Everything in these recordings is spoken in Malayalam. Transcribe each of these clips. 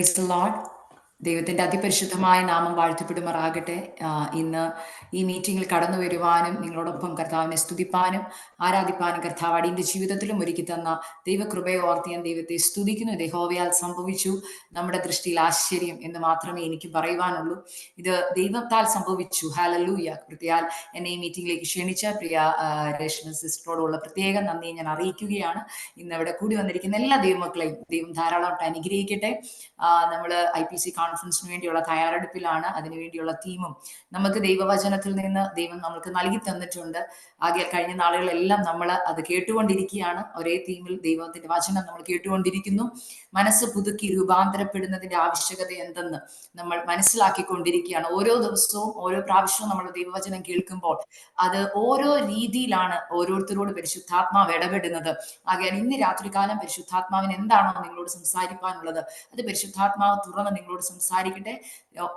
Praise the Lord. ദൈവത്തിന്റെ അതിപരിശുദ്ധമായ നാമം വാഴ്ത്തപ്പെടുമാറാകട്ടെ. ഇന്ന് ഈ മീറ്റിംഗിൽ കടന്നു വരുവാനും നിങ്ങളോടൊപ്പം കർത്താവിനെ സ്തുതിപ്പാനും ആരാധിപ്പാനും കർത്താവ് അടിയന്റെ ജീവിതത്തിലും ഒരുക്കി തന്ന ദൈവകൃപയെ ഓർത്ത് ഞാൻ ദൈവത്തെ സ്തുതിക്കുന്നു. യഹോവയാൽ സംഭവിച്ചു, നമ്മുടെ ദൃഷ്ടിയിൽ ആശ്ചര്യം എന്ന് മാത്രമേ എനിക്ക് പറയുവാനുള്ളൂ. ഇത് ദൈവത്താൽ സംഭവിച്ചു. ഹല്ലേലൂയ. കൃത്യയാൽ എന്നെ ഈ മീറ്റിംഗിലേക്ക് ക്ഷണിച്ച പ്രിയ രേഷ്മ സിസ്റ്ററോടുള്ള പ്രത്യേക നന്ദി ഞാൻ അറിയിക്കുകയാണ്. ഇന്ന് ഇവിടെ കൂടി വന്നിരിക്കുന്ന എല്ലാ ദൈവമക്കളെയും ദൈവം ധാരാളമായിട്ട് അനുഗ്രഹിക്കട്ടെ. നമ്മൾ IPC കോൺഫറൻസിന് വേണ്ടിയുള്ള തയ്യാറെടുപ്പിലാണ്. അതിനുവേണ്ടിയുള്ള തീമും നമുക്ക് ദൈവവചനത്തിൽ നിന്ന് ദൈവം നമുക്ക് നൽകി തന്നിട്ടുണ്ട്. ആകെ കഴിഞ്ഞ നാളുകളെല്ലാം നമ്മൾ അത് കേട്ടുകൊണ്ടിരിക്കുകയാണ്. ഒരേ തീമിൽ ദൈവത്തിന്റെ വചനം നമ്മൾ കേട്ടുകൊണ്ടിരിക്കുന്നു. മനസ്സ് പുതുക്കി രൂപാന്തരപ്പെടുന്നതിന്റെ ആവശ്യകത എന്തെന്ന് നമ്മൾ മനസ്സിലാക്കിക്കൊണ്ടിരിക്കുകയാണ്. ഓരോ ദിവസവും ഓരോ പ്രാവശ്യവും നമ്മൾ ദൈവവചനം കേൾക്കുമ്പോൾ അത് ഓരോ രീതിയിലാണ് ഓരോരുത്തരോട് പരിശുദ്ധാത്മാവ് ഇടപെടുന്നത്. ആകെ ഇന്ന് രാത്രികാലം പരിശുദ്ധാത്മാവിന് എന്താണോ നിങ്ങളോട് സംസാരിക്കാനുള്ളത് അത് പരിശുദ്ധാത്മാവ് തുറന്ന് നിങ്ങളോട് സംസാരിക്കട്ടെ.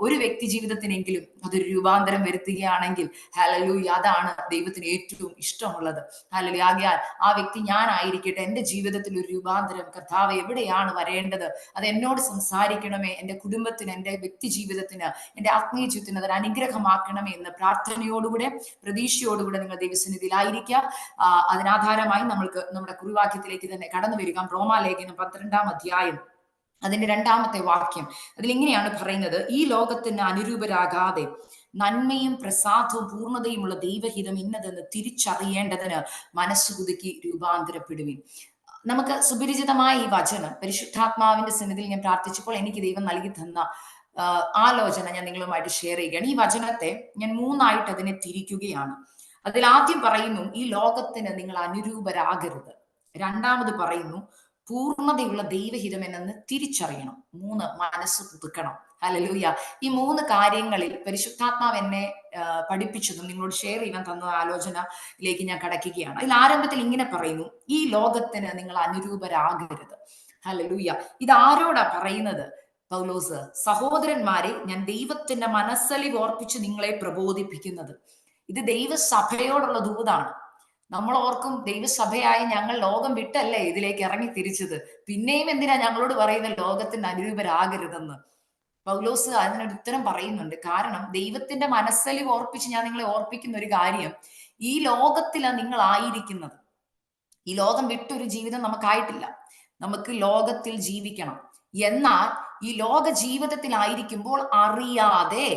ഒരു വ്യക്തി ജീവിതത്തിനെങ്കിലും അതൊരു രൂപാന്തരം വരുത്തുകയാണെങ്കിൽ ഹല്ലേലൂയ, അതാണ് ദൈവത്തിന് ഏറ്റവും ഇഷ്ടമുള്ളത്. ഹല്ലേലൂയ. ആകയാൽ ആ വ്യക്തി ഞാനായിരിക്കട്ടെ. എൻ്റെ ജീവിതത്തിൽ ഒരു രൂപാന്തരം കർത്താവ് എവിടെയാണ് വരേണ്ടത് അത് എന്നോട് സംസാരിക്കണമേ. എൻ്റെ കുടുംബത്തിന്, എൻ്റെ വ്യക്തി ജീവിതത്തിന്, എൻ്റെ ആത്മീയ ജീവിതത്തിന് അതൊരു അനുഗ്രഹമാക്കണമേ എന്ന് പ്രാർത്ഥനയോടുകൂടെ പ്രതീക്ഷയോടുകൂടെ നിങ്ങൾ ദൈവസന്നിധിയിലായിരിക്കാം. അതിനാധാരമായി നമ്മൾക്ക് നമ്മുടെ കുറിവാക്യത്തിലേക്ക് തന്നെ കടന്നു വരിക. റോമാലേഖനം 12-ാം അധ്യായം അതിന്റെ 2-ാമത്തെ വാക്യം അതിലിങ്ങനെയാണ് പറയുന്നത്: ഈ ലോകത്തിന് അനുരൂപരാകാതെ നന്മയും പ്രസാദവും പൂർണ്ണതയുമുള്ള ദൈവഹിതം ഇന്നതെന്ന് തിരിച്ചറിയേണ്ടതിന് മനസ്സ് പുതുക്കി രൂപാന്തരപ്പെടുവിൻ. നമുക്ക് സുപരിചിതമായ ഈ വചനം പരിശുദ്ധാത്മാവിന്റെ സന്നിധിയിൽ ഞാൻ പ്രാർത്ഥിച്ചപ്പോൾ എനിക്ക് ദൈവം നൽകി തന്ന ആലോചന ഞാൻ നിങ്ങളുമായിട്ട് ഷെയർ ചെയ്യുകയാണ്. ഈ വചനത്തെ ഞാൻ 3ആയിട്ട് അതിനെ തിരിക്കുകയാണ്. അതിൽ ആദ്യം പറയുന്നു, ഈ ലോകത്തിന് നിങ്ങൾ അനുരൂപരാകരുത്. രണ്ടാമത് പറയുന്നു, പൂർണ്ണതയുള്ള ദൈവഹിതം എന്നെന്ന് തിരിച്ചറിയണം. 3, മനസ്സ് പുതുക്കണം. ഹല്ലേലൂയ. ഈ 3 കാര്യങ്ങളിൽ പരിശുദ്ധാത്മാവ് എന്നെ പഠിപ്പിച്ചതും നിങ്ങളോട് ഷെയർ ചെയ്യാൻ തന്ന ആലോചനയിലേക്ക് ഞാൻ കടക്കുകയാണ്. അതിൽ ആരംഭത്തിൽ ഇങ്ങനെ പറയുന്നു, ഈ ലോകത്തിന് നിങ്ങൾ അനുരൂപരാകരുത്. ഹല്ലേലൂയ. ഇത് ആരോടാ പറയുന്നത്? പൗലോസ്: സഹോദരന്മാരെ, ഞാൻ ദൈവത്തിന്റെ മനസ്സലിവ് ഓർപ്പിച്ച് നിങ്ങളെ പ്രബോധിപ്പിക്കുന്നത്. ഇത് ദൈവസഭയോടുള്ള ദൂതാണ്. നമ്മൾ ഓർക്കും, ദൈവസഭയായി ഞങ്ങൾ ലോകം വിട്ടല്ലേ ഇതിലേക്ക് ഇറങ്ങി തിരിച്ചത്, പിന്നെയും എന്തിനാ ഞങ്ങളോട് പറയുന്ന ലോകത്തിന് അനുരൂപരാകരുതെന്ന്? പൗലോസ് അതിനൊരു ഉത്തരം പറയുന്നുണ്ട്. കാരണം ദൈവത്തിന്റെ മനസ്സലിവ് ഓർപ്പിച്ച് ഞാൻ നിങ്ങളെ ഓർപ്പിക്കുന്ന ഒരു കാര്യം, ഈ ലോകത്തിലാണ് നിങ്ങൾ ആയിരിക്കുന്നത്. ഈ ലോകം വിട്ടൊരു ജീവിതം നമുക്കായിട്ടില്ല. നമുക്ക് ലോകത്തിൽ ജീവിക്കണം. എന്നാൽ ഈ ലോക ജീവിതത്തിലായിരിക്കുമ്പോൾ അറിയാതെ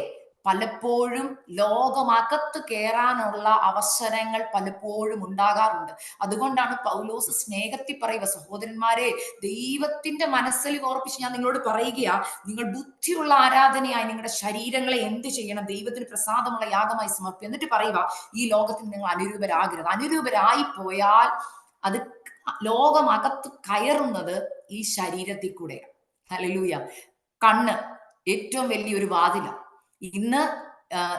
പലപ്പോഴും ലോകമകത്ത് കയറാനുള്ള അവസരങ്ങൾ പലപ്പോഴും ഉണ്ടാകാറുണ്ട്. അതുകൊണ്ടാണ് പൗലോസ് സ്നേഹത്തിൽ പറയുക, സഹോദരന്മാരെ, ദൈവത്തിന്റെ മനസ്സിൽ ഓർപ്പിച്ച് ഞാൻ നിങ്ങളോട് പറയുകയാ, നിങ്ങൾ ബുദ്ധിയുള്ള ആരാധനയായി നിങ്ങളുടെ ശരീരങ്ങളെ എന്ത് ചെയ്യണം? ദൈവത്തിന് പ്രസാദമുള്ള യാഗമായി സമർപ്പിക്കുക. എന്നിട്ട് പറയുക, ഈ ലോകത്തിൽ നിങ്ങൾ അനുരൂപരാകരുത്. അനുരൂപരായി പോയാൽ അത് ലോകമകത്ത് കയറുന്നത് ഈ ശരീരത്തിൽ കൂടെയാണ്. ഹല്ലേലൂയ. കണ്ണ് ഏറ്റവും വലിയൊരു വാതിലാണ്. ഇന്ന്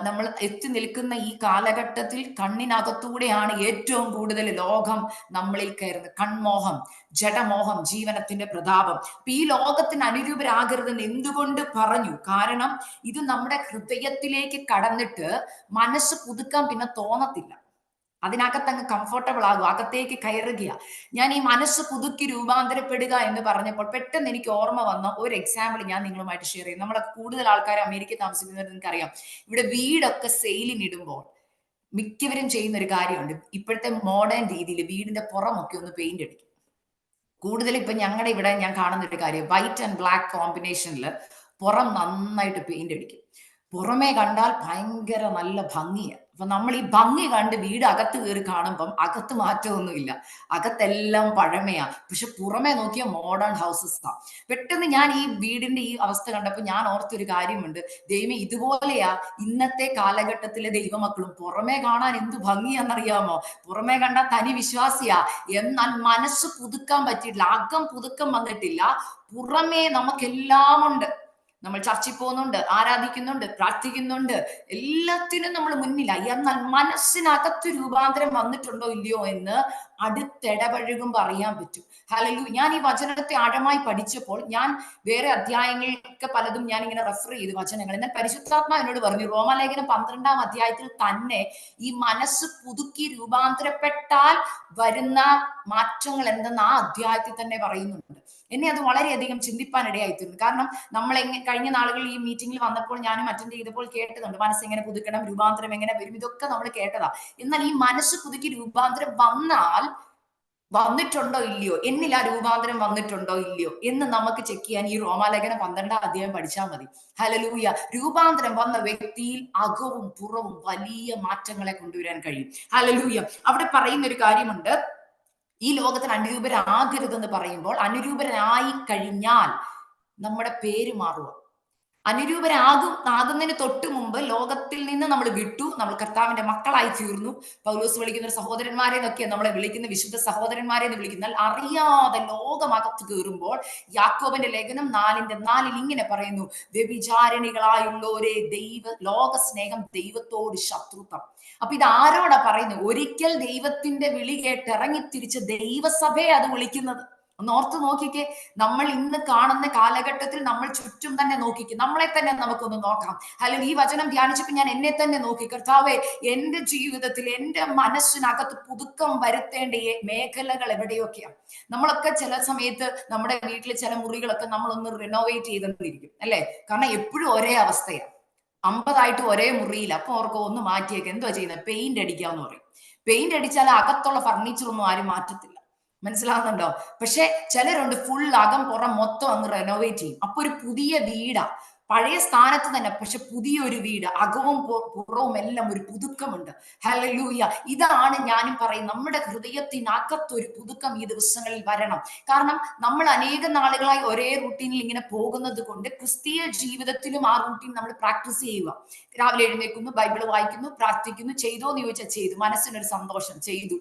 നമ്മൾ എത്തി നിൽക്കുന്ന ഈ കാലഘട്ടത്തിൽ കണ്ണിനകത്തൂടെയാണ് ഏറ്റവും കൂടുതൽ ലോകം നമ്മളിൽ കയറുന്നത്. കൺമോഹം, ജഡമോഹം, ജീവനത്തിന്റെ പ്രതാപം. അപ്പൊ ഈ ലോകത്തിന് അനുരൂപരാകരുതെന്ന് എന്തുകൊണ്ട് പറഞ്ഞു? കാരണം ഇത് നമ്മുടെ ഹൃദയത്തിലേക്ക് കടന്നിട്ട് മനസ്സ് പുതുക്കാൻ പിന്നെ തോന്നത്തില്ല. അതിനകത്ത് അങ്ങ് കംഫർട്ടബിൾ ആകും, അകത്തേക്ക് കയറുക. ഞാൻ ഈ മനസ്സ് പുതുക്കി രൂപാന്തരപ്പെടുക എന്ന് പറഞ്ഞപ്പോൾ പെട്ടെന്ന് എനിക്ക് ഓർമ്മ വന്ന ഒരു എക്സാമ്പിൾ ഞാൻ നിങ്ങളുമായിട്ട് ഷെയർ ചെയ്യും. നമ്മളെ കൂടുതൽ ആൾക്കാർ അമേരിക്കയിൽ താമസിക്കുന്നത് നിങ്ങൾക്കറിയാം. ഇവിടെ വീടൊക്കെ സെയിലിനിടുമ്പോൾ മിക്കവരും ചെയ്യുന്ന ഒരു കാര്യമുണ്ട്. ഇപ്പോഴത്തെ മോഡേൺ രീതിയിൽ വീടിന്റെ പുറമൊക്കെ ഒന്ന് പെയിന്റ് അടിക്കും. കൂടുതൽ ഇപ്പൊ ഞങ്ങളുടെ ഇവിടെ ഞാൻ കാണുന്ന ഒരു കാര്യം, വൈറ്റ് ആൻഡ് ബ്ലാക്ക് കോമ്പിനേഷനിൽ പുറം നന്നായിട്ട് പെയിന്റ് അടിക്കും. പുറമേ കണ്ടാൽ ഭയങ്കര നല്ല ഭംഗിയാണ്. അപ്പൊ നമ്മൾ ഈ ഭംഗി കണ്ട് വീട് അകത്ത് കയറി കാണുമ്പം അകത്ത് മാറ്റമൊന്നുമില്ല, അകത്തെല്ലാം പഴമയാ. പക്ഷെ പുറമേ നോക്കിയ മോഡേൺ ഹൗസസ് ആ. പെട്ടെന്ന് ഞാൻ ഈ വീടിന്റെ ഈ അവസ്ഥ കണ്ടപ്പോൾ ഞാൻ ഓർത്തൊരു കാര്യമുണ്ട്, ദൈവമേ, ഇതുപോലെയാ ഇന്നത്തെ കാലഘട്ടത്തിലെ ദൈവമക്കളും. പുറമേ കാണാൻ എന്ത് ഭംഗിയാണെന്നറിയാമോ? പുറമേ കണ്ടാൽ തനി വിശ്വാസിയാ, എന്നാൽ മനസ്സ് പുതുക്കാൻ പറ്റിയിട്ടില്ല, അകം പുതുക്കം വന്നിട്ടില്ല. പുറമേ നമുക്കെല്ലാം ഉണ്ട്. നമ്മൾ ചർച്ചിൽ പോകുന്നുണ്ട്, ആരാധിക്കുന്നുണ്ട്, പ്രാർത്ഥിക്കുന്നുണ്ട്, എല്ലാത്തിനും നമ്മൾ മുന്നിലായി. എന്നാൽ മനസ്സിനകത്ത് രൂപാന്തരം വന്നിട്ടുണ്ടോ ഇല്ലയോ എന്ന് അടുത്തിടപഴകുമ്പോൾ അറിയാൻ പറ്റും. ഹല്ലേലൂയ. ഞാൻ ഈ വചനത്തെ ആഴമായി പഠിച്ചപ്പോൾ ഞാൻ വേറെ അധ്യായങ്ങൾക്ക് പലതും ഞാൻ ഇങ്ങനെ റെഫർ ചെയ്ത് വചനങ്ങൾ. എന്നാൽ പരിശുദ്ധാത്മാവ് എന്നോട് പറഞ്ഞു, റോമാലേഖനം 12-ാം അധ്യായത്തിൽ തന്നെ ഈ മനസ്സ് പുതുക്കി രൂപാന്തരപ്പെട്ടാൽ വരുന്ന മാറ്റങ്ങൾ എന്തെന്ന് ആ അധ്യായത്തിൽ തന്നെ പറയുന്നുണ്ട്. എന്നെ അത് വളരെയധികം ചിന്തിപ്പാനിടയായിത്തീർന്നു. കാരണം നമ്മൾ കഴിഞ്ഞ നാളുകളിൽ ഈ മീറ്റിംഗിൽ വന്നപ്പോൾ ഞാനും അറ്റൻഡ് ചെയ്തപ്പോൾ കേട്ടതുണ്ട്, മനസ്സ് എങ്ങനെ പുതുക്കണം, രൂപാന്തരം എങ്ങനെ വരും, ഇതൊക്കെ നമ്മൾ കേട്ടതാ. എന്നാൽ ഈ മനസ്സ് പുതുക്കി രൂപാന്തരം വന്നിട്ടുണ്ടോ ഇല്ലയോ, എന്നിൽ ആ രൂപാന്തരം വന്നിട്ടുണ്ടോ ഇല്ലയോ എന്ന് നമുക്ക് ചെക്ക് ചെയ്യാൻ ഈ റോമാലേഖനം 12-ാം അധ്യായം പഠിച്ചാൽ മതി. ഹല്ലേലൂയ. രൂപാന്തരം വന്ന വ്യക്തിയിൽ അകവും പുറവും വലിയ മാറ്റങ്ങളെ കൊണ്ടുവരാൻ കഴിയും. ഹല്ലേലൂയ. അവിടെ പറയുന്ന ഒരു കാര്യമുണ്ട്, ഈ ലോകത്തിന് അനുരൂപരാകരുതെന്ന് പറയുമ്പോൾ അനുരൂപരായി കഴിഞ്ഞാൽ നമ്മുടെ പേര് മാറുക. ആകുന്നതിന് തൊട്ട് മുമ്പ് ലോകത്തിൽ നിന്ന് നമ്മൾ വിട്ടു, നമ്മൾ കർത്താവിന്റെ മക്കളായി തീർന്നു. പൗലോസ് വിളിക്കുന്ന സഹോദരന്മാരെ എന്നൊക്കെയാണ് നമ്മളെ വിളിക്കുന്ന, വിശുദ്ധ സഹോദരന്മാരെ എന്ന് വിളിക്കുന്ന. അറിയാതെ ലോകമകത്ത് കയറുമ്പോൾ യാക്കോബിന്റെ ലേഖനം 4:4 ഇങ്ങനെ പറയുന്നു, വ്യഭിചാരിണികളായുള്ളവരെ ലോക സ്നേഹം ദൈവത്തോട് ശത്രുത്വം. അപ്പൊ ഇത് ആരോടാ പറയുന്നത്? ഒരിക്കൽ ദൈവത്തിന്റെ വിളി കേട്ട് ഇറങ്ങിത്തിരിച്ച് ദൈവസഭയെ അത് വിളിക്കുന്നത്. ഒന്ന് ഓർത്ത് നോക്കിക്കേ. നമ്മൾ ഇന്ന് കാണുന്ന കാലഘട്ടത്തിൽ നമ്മൾ ചുറ്റും തന്നെ നോക്കിക്കേ, നമ്മളെ തന്നെ നമുക്കൊന്ന് നോക്കാം. അല്ലെങ്കിൽ ഈ വചനം ധ്യാനിച്ചപ്പോൾ ഞാൻ എന്നെ തന്നെ നോക്കി, കർത്താവേ, എന്റെ ജീവിതത്തിൽ എന്റെ മനസ്സിനകത്ത് പുതുക്കം വരുത്തേണ്ട മേഖലകൾ എവിടെയൊക്കെയാണ്? നമ്മളൊക്കെ ചില സമയത്ത് നമ്മുടെ വീട്ടിൽ ചില മുറികളൊക്കെ നമ്മളൊന്ന് റിനോവേറ്റ് ചെയ്തെന്നിരിക്കും അല്ലെ? കാരണം എപ്പോഴും ഒരേ അവസ്ഥയാണ്, 50 ഒരേ മുറിയിൽ. അപ്പൊ ഓർക്കോ ഒന്ന് മാറ്റിയേക്ക്, എന്തോ ചെയ്യുന്നത്, പെയിന്റ് അടിക്കാന്ന് പറയും. പെയിന്റ് അടിച്ചാൽ അകത്തുള്ള ഫർണിച്ചർ ഒന്നും ആരും മാറ്റത്തില്ല, മനസ്സിലാവുന്നുണ്ടോ? പക്ഷെ ചിലരുണ്ട് ഫുൾ അകം പുറം മൊത്തം അങ്ങ് റെനോവേറ്റ് ചെയ്യും. അപ്പൊ ഒരു പുതിയ വീടാ, പഴയ സ്ഥാനത്ത് തന്നെ, പക്ഷെ പുതിയൊരു വീട്, അകവും പുറവും എല്ലാം ഒരു പുതുക്കമുണ്ട്. ഹല്ലേലൂയ. ഇതാണ് ഞാനും പറയും, നമ്മുടെ ഹൃദയത്തിനകത്തൊരു പുതുക്കം ഈ ദിവസങ്ങളിൽ വരണം. കാരണം നമ്മൾ അനേക നാളുകളായി ഒരേ റൂട്ടീനിൽ ഇങ്ങനെ പോകുന്നത് കൊണ്ട് ക്രിസ്തീയ ജീവിതത്തിലും ആ റൂട്ടീൻ നമ്മൾ പ്രാക്ടീസ് ചെയ്യുക. രാവിലെ എഴുന്നേൽക്കുന്നു, ബൈബിൾ വായിക്കുന്നു, പ്രാർത്ഥിക്കുന്നു, ചെയ്തോ എന്ന് ചോദിച്ചാൽ ചെയ്തു, മനസ്സിനൊരു സന്തോഷം, ചെയ്തു.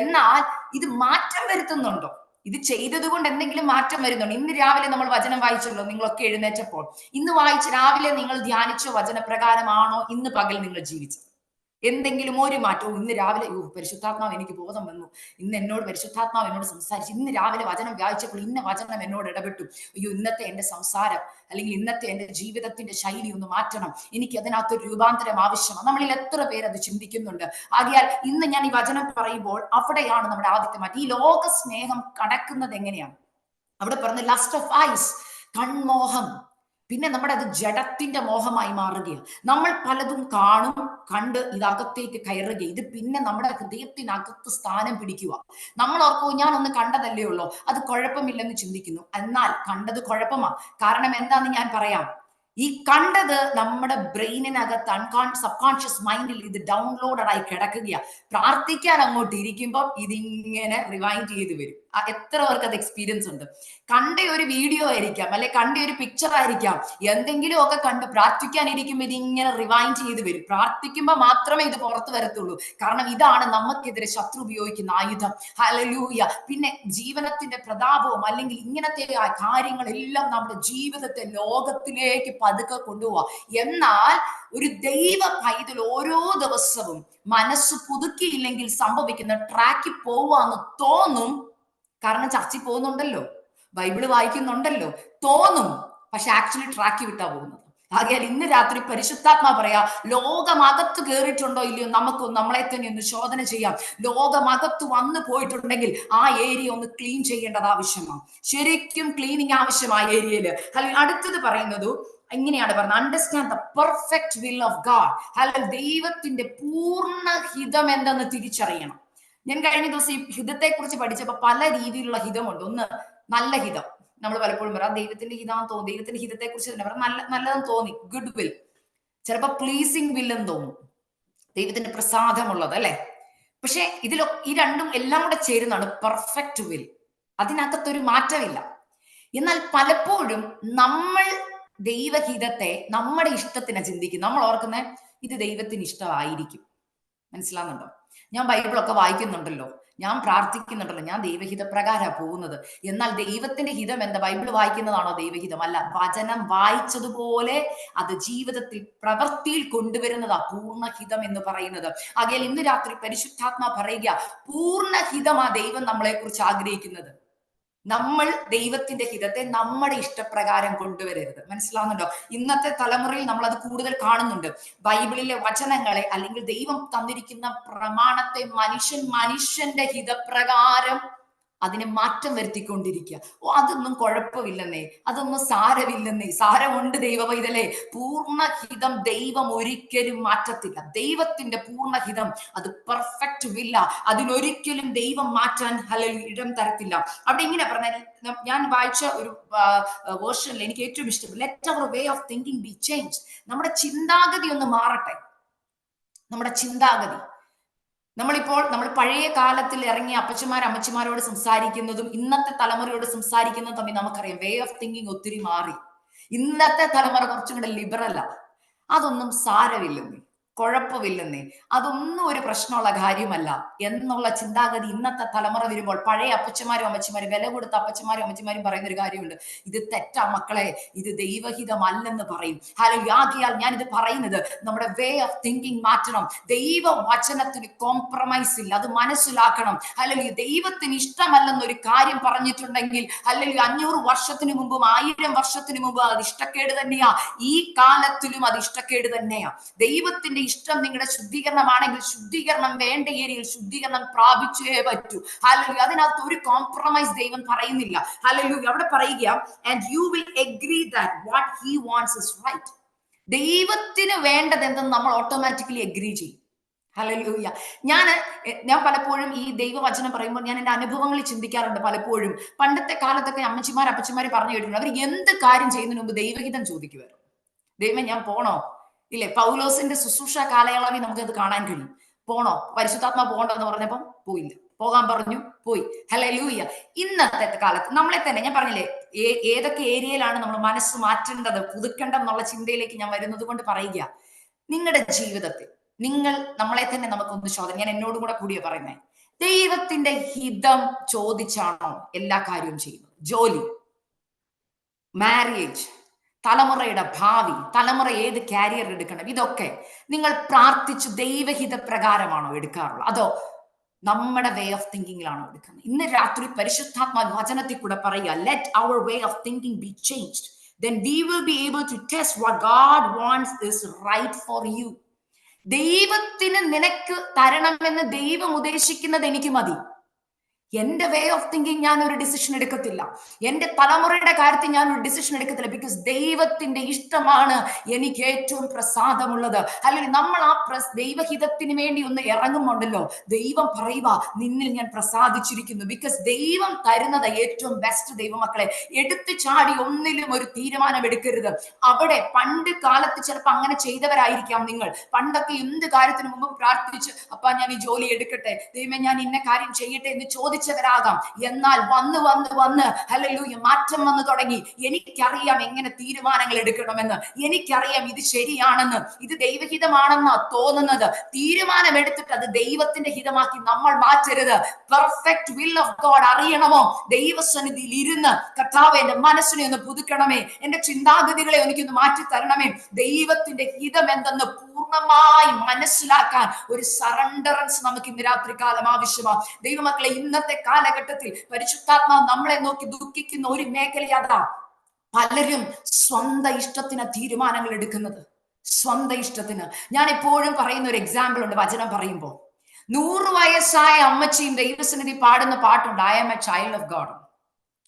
എന്നാൽ ഇത് മാറ്റം വരുത്തുന്നുണ്ടോ? ഇത് ചെയ്തത് കൊണ്ട് എന്തെങ്കിലും മാറ്റം വരുന്നുണ്ടോ? ഇന്ന് രാവിലെ നമ്മൾ വചനം വായിച്ചല്ലോ, നിങ്ങളൊക്കെ എഴുന്നേറ്റപ്പോൾ. ഇന്ന് വായിച്ച് രാവിലെ നിങ്ങൾ ധ്യാനിച്ച വചനപ്രകാരമാണോ ഇന്ന് പകൽ നിങ്ങൾ ജീവിച്ചത്? എന്തെങ്കിലും ഒരു മാറ്റവും? ഇന്ന് രാവിലെ പരിശുദ്ധാത്മാവ് എനിക്ക് ബോധം വന്നു, ഇന്ന് എന്നോട് പരിശുദ്ധാത്മാവ് എന്നോട് സംസാരിച്ചു, ഇന്ന് രാവിലെ വചനം വായിച്ചപ്പോൾ ഇന്ന വചനം എന്നോട് ഇടപെട്ടു, അയ്യോ ഇന്നത്തെ എന്റെ സംസാരം അല്ലെങ്കിൽ ഇന്നത്തെ എന്റെ ജീവിതത്തിന്റെ ശൈലി ഒന്ന് മാറ്റണം, എനിക്ക് അതിനകത്തൊരു രൂപാന്തരം ആവശ്യമാണ്. നമ്മളിൽ എത്ര പേര് അത് ചിന്തിക്കുന്നുണ്ട്? ആകയാൽ ഇന്ന് ഞാൻ ഈ വചനം പറയുമ്പോൾ അവിടെയാണ് നമ്മുടെ ആദ്യത്തെ മാറ്റം. ഈ ലോക സ്നേഹം കടക്കുന്നത് എങ്ങനെയാണ്? അവിടെ പറഞ്ഞ ലസ്റ്റ് ഓഫ് ഐസ്, കൺമോഹം. പിന്നെ നമ്മുടെ അത് ജഡത്തിന്റെ മോഹമായി മാറുകയാണ്. നമ്മൾ പലതും കണ്ട് ഇതകത്തേക്ക് കയറുക, ഇത് പിന്നെ നമ്മുടെ ഹൃദയത്തിനകത്ത് സ്ഥാനം പിടിക്കുക. നമ്മൾ ഓർക്കൂ, ഞാൻ ഒന്ന് കണ്ടതല്ലേ ഉള്ളൂ, അത് കുഴപ്പമില്ലെന്ന് ചിന്തിക്കുന്നു. എന്നാൽ കണ്ടത് കുഴപ്പമാ. കാരണം എന്താന്ന് ഞാൻ പറയാം. ഈ കണ്ടത് നമ്മുടെ ബ്രെയിനിനകത്ത് സബ് കോൺഷ്യസ് മൈൻഡിൽ ഇത് ഡൗൺലോഡഡ് ആയി കിടക്കുകയാണ്. പ്രാർത്ഥിക്കാൻ അങ്ങോട്ട് ഇരിക്കുമ്പോൾ ഇതിങ്ങനെ റിവൈൻഡ് ചെയ്ത് വരും. എത്ര പേർക്ക് അത് എക്സ്പീരിയൻസ് ഉണ്ട്? കണ്ട ഒരു വീഡിയോ ആയിരിക്കാം, അല്ലെ കണ്ട ഒരു പിക്ചർ ആയിരിക്കാം, എന്തെങ്കിലും ഒക്കെ കണ്ട് പ്രാർത്ഥിക്കാൻ ഇരിക്കുമ്പോൾ ഇതിങ്ങനെ റിവൈൻഡ് ചെയ്ത് വരും. പ്രാർത്ഥിക്കുമ്പോൾ മാത്രമേ ഇത് പുറത്തു വരത്തുള്ളൂ. കാരണം ഇതാണ് നമുക്കെതിരെ ശത്രു ഉപയോഗിക്കുന്ന ആയുധം. ഹല്ലേലൂയ. പിന്നെ ജീവനത്തിന്റെ പ്രതാപവും അല്ലെങ്കിൽ ഇങ്ങനത്തെ കാര്യങ്ങളെല്ലാം നമ്മുടെ ജീവിതത്തെ ലോകത്തിലേക്ക് പതുക്കെ കൊണ്ടുപോവാ. എന്നാൽ ഒരു ദൈവ പൈതൽ ഓരോ ദിവസവും മനസ്സ് പുതുക്കിയില്ലെങ്കിൽ സംഭവിക്കുന്ന ട്രാക്കിൽ പോവാന്ന് തോന്നും. കാരണം ചർച്ചിൽ പോകുന്നുണ്ടല്ലോ, ബൈബിള് വായിക്കുന്നുണ്ടല്ലോ, തോന്നും. പക്ഷെ ആക്ച്വലി ട്രാക്കി വിട്ടാ പോകുന്നത്. ആകയാൽ ഇന്ന് രാത്രി പരിശുദ്ധാത്മാ പറയാ, ലോകമകത്ത് കയറിയിട്ടുണ്ടോ ഇല്ലയോ, നമ്മളെ തന്നെ ഒന്ന് ശോധന ചെയ്യാം. ലോകമകത്ത് വന്നു പോയിട്ടുണ്ടെങ്കിൽ ആ ഏരിയ ഒന്ന് ക്ലീൻ ചെയ്യേണ്ടത് ആവശ്യമാണ്. ശരിക്കും ക്ലീനിങ് ആവശ്യമായ ഏരിയയില്. അല്ലെങ്കിൽ അടുത്തത് പറയുന്നത് ഇങ്ങനെയാണ് പറഞ്ഞത്, understand the perfect will of God. അല്ലെങ്കിൽ ദൈവത്തിന്റെ പൂർണ്ണ ഹിതം എന്തെന്ന് തിരിച്ചറിയണം. ഞാൻ കഴിഞ്ഞ ദിവസം ഈ ഹിതത്തെ കുറിച്ച് പഠിച്ചപ്പോ പല രീതിയിലുള്ള ഹിതമുണ്ട്. ഒന്ന് നല്ല ഹിതം, നമ്മൾ പലപ്പോഴും പറയാം ദൈവത്തിന്റെ ഹിതാന്ന് തോന്നി, ദൈവത്തിന്റെ ഹിതത്തെ കുറിച്ച് തന്നെ പറയാം, നല്ലതെന്ന് തോന്നി, ഗുഡ് വിൽ. ചിലപ്പോ പ്ലീസിങ് വിൽ എന്ന് തോന്നും, ദൈവത്തിന്റെ പ്രസാദമുള്ളത് അല്ലെ. പക്ഷെ ഈ രണ്ടും എല്ലാം കൂടെ ചേരുന്നതാണ് പെർഫെക്റ്റ് വിൽ. അതിനകത്തൊരു മാറ്റമില്ല. എന്നാൽ പലപ്പോഴും നമ്മൾ ദൈവഹിതത്തെ നമ്മുടെ ഇഷ്ടത്തിന് ചിന്തിക്കും. നമ്മൾ ഓർക്കുന്നത് ഇത് ദൈവത്തിന് ഇഷ്ടമായിരിക്കും. മനസ്സിലാവുന്നുണ്ടോ? ഞാൻ ബൈബിളൊക്കെ വായിക്കുന്നുണ്ടല്ലോ, ഞാൻ പ്രാർത്ഥിക്കുന്നുണ്ടല്ലോ, ഞാൻ ദൈവഹിതപ്രകാരമാണ് പോകുന്നത്. എന്നാൽ ദൈവത്തിന്റെ ഹിതം എന്താ? ബൈബിൾ വായിക്കുന്നതാണോ ദൈവഹിതം? അല്ല. വചനം വായിച്ചതുപോലെ അത് ജീവിതത്തിൽ പ്രവൃത്തിയിൽ കൊണ്ടുവരുന്നതാ പൂർണ്ണഹിതം എന്ന് പറയുന്നത്. ആകയാൽ ഇന്ന് രാത്രി പരിശുദ്ധാത്മാ പറയുക, പൂർണ്ണഹിതമാ ദൈവം നമ്മളെ കുറിച്ച് ആഗ്രഹിക്കുന്നത്. നമ്മൾ ദൈവത്തിന്റെ ഹിതത്തെ നമ്മുടെ ഇഷ്ടപ്രകാരം കൊണ്ടുവരരുത്. മനസ്സിലാവുന്നുണ്ടോ? ഇന്നത്തെ തലമുറയിൽ നമ്മൾ അത് കൂടുതൽ കാണുന്നുണ്ട്. ബൈബിളിലെ വചനങ്ങളെ അല്ലെങ്കിൽ ദൈവം തന്നിരിക്കുന്ന പ്രമാണത്തെ മനുഷ്യന്റെ ഹിതപ്രകാരം അതിനെ മാറ്റം വരുത്തിക്കൊണ്ടിരിക്കുക. ഓ, അതൊന്നും കുഴപ്പമില്ലെന്നേ, അതൊന്നും സാരമില്ലെന്നേ. സാരമുണ്ട് ദൈവവൈതലേ. പൂർണ്ണഹിതം ദൈവം ഒരിക്കലും മാറ്റത്തില്ല. ദൈവത്തിന്റെ പൂർണ്ണഹിതം അത് പെർഫെക്റ്റ് വില്ല, അതിനൊരിക്കലും ദൈവം മാറ്റാൻ ഇടം തരത്തില്ല. അവിടെ ഇങ്ങനെ പറഞ്ഞാൽ, ഞാൻ വായിച്ച ഒരു വേർഷനിൽ എനിക്ക് ഏറ്റവും ഇഷ്ടപ്പെട്ടു, let our way of thinking be change. നമ്മുടെ ചിന്താഗതി ഒന്ന് മാറട്ടെ. നമ്മുടെ ചിന്താഗതി, നമ്മൾ പഴയ കാലത്തിൽ ഇറങ്ങിയ അമ്മച്ചിമാരോട് സംസാരിക്കുന്നതും ഇന്നത്തെ തലമുറയോട് സംസാരിക്കുന്നതും തമ്മിൽ നമുക്കറിയാം, വേ ഓഫ് തിങ്കിങ് ഒത്തിരി മാറി. ഇന്നത്തെ തലമുറ കുറച്ചും കൂടെ ലിബറലാ. അതൊന്നും സാരമില്ലെന്നേ, കുഴപ്പമില്ലെന്നേ, അതൊന്നും ഒരു പ്രശ്നമുള്ള കാര്യമല്ല എന്നുള്ള ചിന്താഗതി ഇന്നത്തെ തലമുറ വരുമ്പോൾ, പഴയ അപ്പച്ചമാരും അമ്മച്ചിമാരും, വില കൊടുത്ത അപ്പച്ചമാരും അമ്മച്ചിമാരും പറയുന്ന ഒരു കാര്യമുണ്ട്, ഇത് തെറ്റാ മക്കളെ, ഇത് ദൈവഹിതമല്ലെന്ന് പറയും. ആകയാൽ ഞാൻ ഇത് പറയുന്നത്, നമ്മുടെ വേ ഓഫ് തിങ്കിങ് മാറ്റണം. ദൈവ വചനത്തിന് കോംപ്രമൈസ് ഇല്ല, അത് മനസ്സിലാക്കണം. അല്ലെങ്കിൽ ദൈവത്തിന് ഇഷ്ടമല്ലെന്നൊരു കാര്യം പറഞ്ഞിട്ടുണ്ടെങ്കിൽ, അല്ലെങ്കിൽ 500 വർഷത്തിന് മുമ്പും 1000 വർഷത്തിന് മുമ്പും അത് ഇഷ്ടക്കേട് തന്നെയാ. ഈ കാലത്തിലും അത് ഇഷ്ടക്കേട് തന്നെയാ. ദൈവത്തിന്റെ ഇഷ്ടം നിങ്ങളുടെ ശുദ്ധീകരണമാണെങ്കിൽ, ശുദ്ധീകരണം വേണ്ട ഏരിയയിൽ ശുദ്ധീകരണം പ്രാപിച്ചേ പറ്റൂ. ഹല്ലേലൂയ. അതിനകത്ത് ഒരു കോംപ്രമൈസ് ദൈവം പറയുന്നില്ല. ഹല്ലേലൂയ. അവിടെ പറയുക, and you will agree that what he wants is right. ദൈവത്തിന് വേണ്ടത് എന്തെന്ന് നമ്മൾ ഓട്ടോമാറ്റിക്കലി എഗ്രി ചെയ്യും. ഹല്ലേലൂയ. ഞാൻ പലപ്പോഴും ഈ ദൈവവചനം പറയുമ്പോൾ ഞാൻ എന്റെ അനുഭവങ്ങളിൽ ചിന്തിക്കാറുണ്ട്. പലപ്പോഴും പണ്ടത്തെ കാലത്തൊക്കെ അമ്മച്ചിമാർ അപ്പച്ചമാര് പറഞ്ഞു കേട്ടിട്ടുണ്ട്, അവർ എന്ത് കാര്യം ചെയ്യുന്നതിന് മുമ്പ് ദൈവഹിതം ചോദിക്കുമായിരുന്നു. ദൈവമേ, ഞാൻ പോണോ? ഇല്ലേ, പൗലോസിന്റെ ശുശ്രൂഷ കാലയളവിൽ നമുക്കത് കാണാൻ കഴിയും. പോണോ, പരിശുദ്ധാത്മാ പോകണ്ടോ എന്ന് പറഞ്ഞപ്പം പോയില്ല, പോകാൻ പറഞ്ഞു, പോയി. ഹല്ലേലൂയ. ഇന്നത്തെ കാലത്ത് നമ്മളെ തന്നെ, ഞാൻ പറഞ്ഞില്ലേ, ഏതൊക്കെ ഏരിയയിലാണ് നമ്മൾ മനസ്സ് മാറ്റേണ്ടത്, പുതുക്കേണ്ടത് എന്നുള്ള ചിന്തയിലേക്ക് ഞാൻ വരുന്നത് കൊണ്ട് പറയുക, നിങ്ങളുടെ ജീവിതത്തിൽ നമ്മളെ തന്നെ നമുക്കൊന്ന് ചോദന, ഞാൻ എന്നോടും കൂടിയാ പറയുന്നത്, ദൈവത്തിന്റെ ഹിതം ചോദിച്ചാണോ എല്ലാ കാര്യവും ചെയ്യുന്നത്? ജോലി, മാരേജ്, തലമുറയുടെ ഭാവി, തലമുറ ഏത് കാരിയർ എടുക്കണം, ഇതൊക്കെ നിങ്ങൾ പ്രാർത്ഥിച്ച് ദൈവഹിത പ്രകാരമാണോ എടുക്കാറുള്ളത്, അതോ നമ്മുടെ വേ ഓഫ് തിങ്കിങ്ങിലാണോ എടുക്കുന്നത്? ഇന്ന് രാത്രി പരിശുദ്ധാത്മാ വചനത്തിൽ കൂടെ പറയുക, let our way of thinking be changed, then we will be able to test what God wants is right for you. ദൈവത്തിന് നിനക്ക് തരണമെന്ന് ദൈവം ഉദ്ദേശിക്കുന്നത് എനിക്ക് മതി. എന്റെ വേ ഓഫ് തിങ്കിങ് ഞാൻ ഒരു ഡിസിഷൻ എടുക്കത്തില്ല. എന്റെ തലമുറയുടെ കാര്യത്തിൽ ഞാൻ ഒരു ഡിസിഷൻ എടുക്കത്തില്ല. ബിക്കോസ് ദൈവത്തിന്റെ ഇഷ്ടമാണ് എനിക്ക് ഏറ്റവും പ്രസാദമുള്ളത്. അല്ലെങ്കിൽ നമ്മൾ ആ ദൈവഹിതത്തിന് വേണ്ടി ഒന്ന് ഇറങ്ങുമുണ്ടല്ലോ, ദൈവം പറയുക, നിന്നിൽ ഞാൻ പ്രസാദിച്ചിരിക്കുന്നു. ബിക്കോസ് ദൈവം തരുന്നത് ഏറ്റവും ബെസ്റ്റ്. ദൈവമക്കളെ, എടുത്തു ചാടി ഒന്നിലും ഒരു തീരുമാനം എടുക്കരുത്. അവിടെ പണ്ട് കാലത്ത് ചിലപ്പോൾ അങ്ങനെ ചെയ്തവരായിരിക്കാം നിങ്ങൾ. പണ്ടൊക്കെ എന്ത് കാര്യത്തിന് മുമ്പ് പ്രാർത്ഥിച്ച്, അപ്പാ ഞാൻ ഈ ജോലി എടുക്കട്ടെ, ദൈവമേ ഞാൻ ഇന്ന കാര്യം ചെയ്യട്ടെ എന്ന് ചോദിച്ചവരാകാം. എന്നാൽ വന്ന് വന്ന് വന്ന് ഹല്ലേലൂയ മാറ്റം വന്നു തുടങ്ങി. എനിക്കറിയാം എങ്ങനെ തീരുമാനങ്ങൾ എടുക്കണമെന്ന്, എനിക്കറിയാം ഇത് ശരിയാണെന്ന്, ഇത് ദൈവഹിതമാണെന്നാ തോന്നുന്നത്. തീരുമാനം എടുത്തിട്ട് അത് ദൈവത്തിന്റെ ഹിതമാക്കി നമ്മൾ മാറ്റരുത്. പെർഫെക്റ്റ് വിൽ ഓഫ് ഗോഡ് അറിയണമോ? ദൈവസന്നിധിയിൽ ഇരുന്ന്, കർത്താവേ എന്റെ മനസ്സിനെ ഒന്ന് പുതുക്കണമേ, എന്റെ ചിന്താഗതികളെ എനിക്കൊന്ന് മാറ്റി തരണമേ, ദൈവത്തിന്റെ ഹിതം എന്തെന്ന് പൂർണ്ണമായി മനസ്സിലാക്കാൻ ഒരു സറണ്ടറൻസ് നമുക്ക് ഇന്ന് രാത്രി കാലം ആവശ്യമാണ്. ദൈവമക്കളെ, ഇന്നത്തെ കാലഘട്ടത്തിൽ പരിശുദ്ധാത്മാവ് നമ്മളെ നോക്കി ദുഃഖിക്കുന്ന ഒരു മേഖലയാതാ, പലരും സ്വന്തം ഇഷ്ടത്തിന് തീരുമാനങ്ങൾ എടുക്കുന്നത്. സ്വന്തം ഇഷ്ടത്തിന്. ഞാൻ എപ്പോഴും പറയുന്ന ഒരു എക്സാമ്പിൾ ഉണ്ട് വചനം പറയുമ്പോൾ. 100 വയസ്സായ അമ്മച്ചിയും ദൈവസന്നിധി പാടുന്ന പാട്ടുണ്ട്, I am a child of God.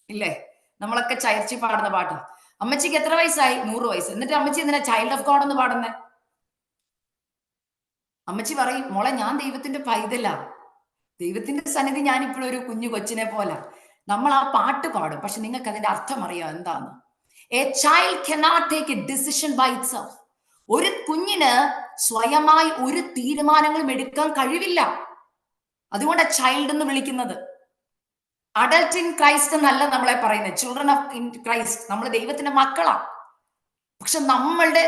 ഇല്ലേ, നമ്മളൊക്കെ ചർച്ചി പാടുന്ന പാട്ട്. അമ്മച്ചിക്ക് എത്ര വയസ്സായി? 100 വയസ്സ്. എന്നിട്ട് അമ്മച്ചി എന്തിനാ ചൈൽഡ് ഓഫ് ഗോഡ് എന്ന് പാടുന്നേ? അമ്മച്ചി പറയും, മോളെ ഞാൻ ദൈവത്തിന്റെ പൈതലാ, ദൈവത്തിന്റെ സന്നിധി ഞാൻ ഇപ്പോഴും ഒരു കുഞ്ഞു കൊച്ചിനെ പോലെ. നമ്മൾ ആ പാട്ട് പാടും, പക്ഷെ നിങ്ങൾക്ക് അതിന്റെ അർത്ഥം അറിയാം എന്താണ്? A child cannot take a decision by itself. ഒരു കുഞ്ഞിന് സ്വയമായി ഒരു തീരുമാനങ്ങളും എടുക്കാൻ കഴിവില്ല. അതുകൊണ്ട് ചൈൽഡ് എന്ന് വിളിക്കുന്നത്. അഡൽട്ട് ഇൻ ക്രൈസ്റ്റ് എന്നല്ല നമ്മളെ പറയുന്നത്, ചിൽഡ്രൻ ഓഫ് ഇൻ ക്രൈസ്റ്റ്. നമ്മൾ ദൈവത്തിന്റെ മക്കളാ. പക്ഷെ നമ്മളുടെ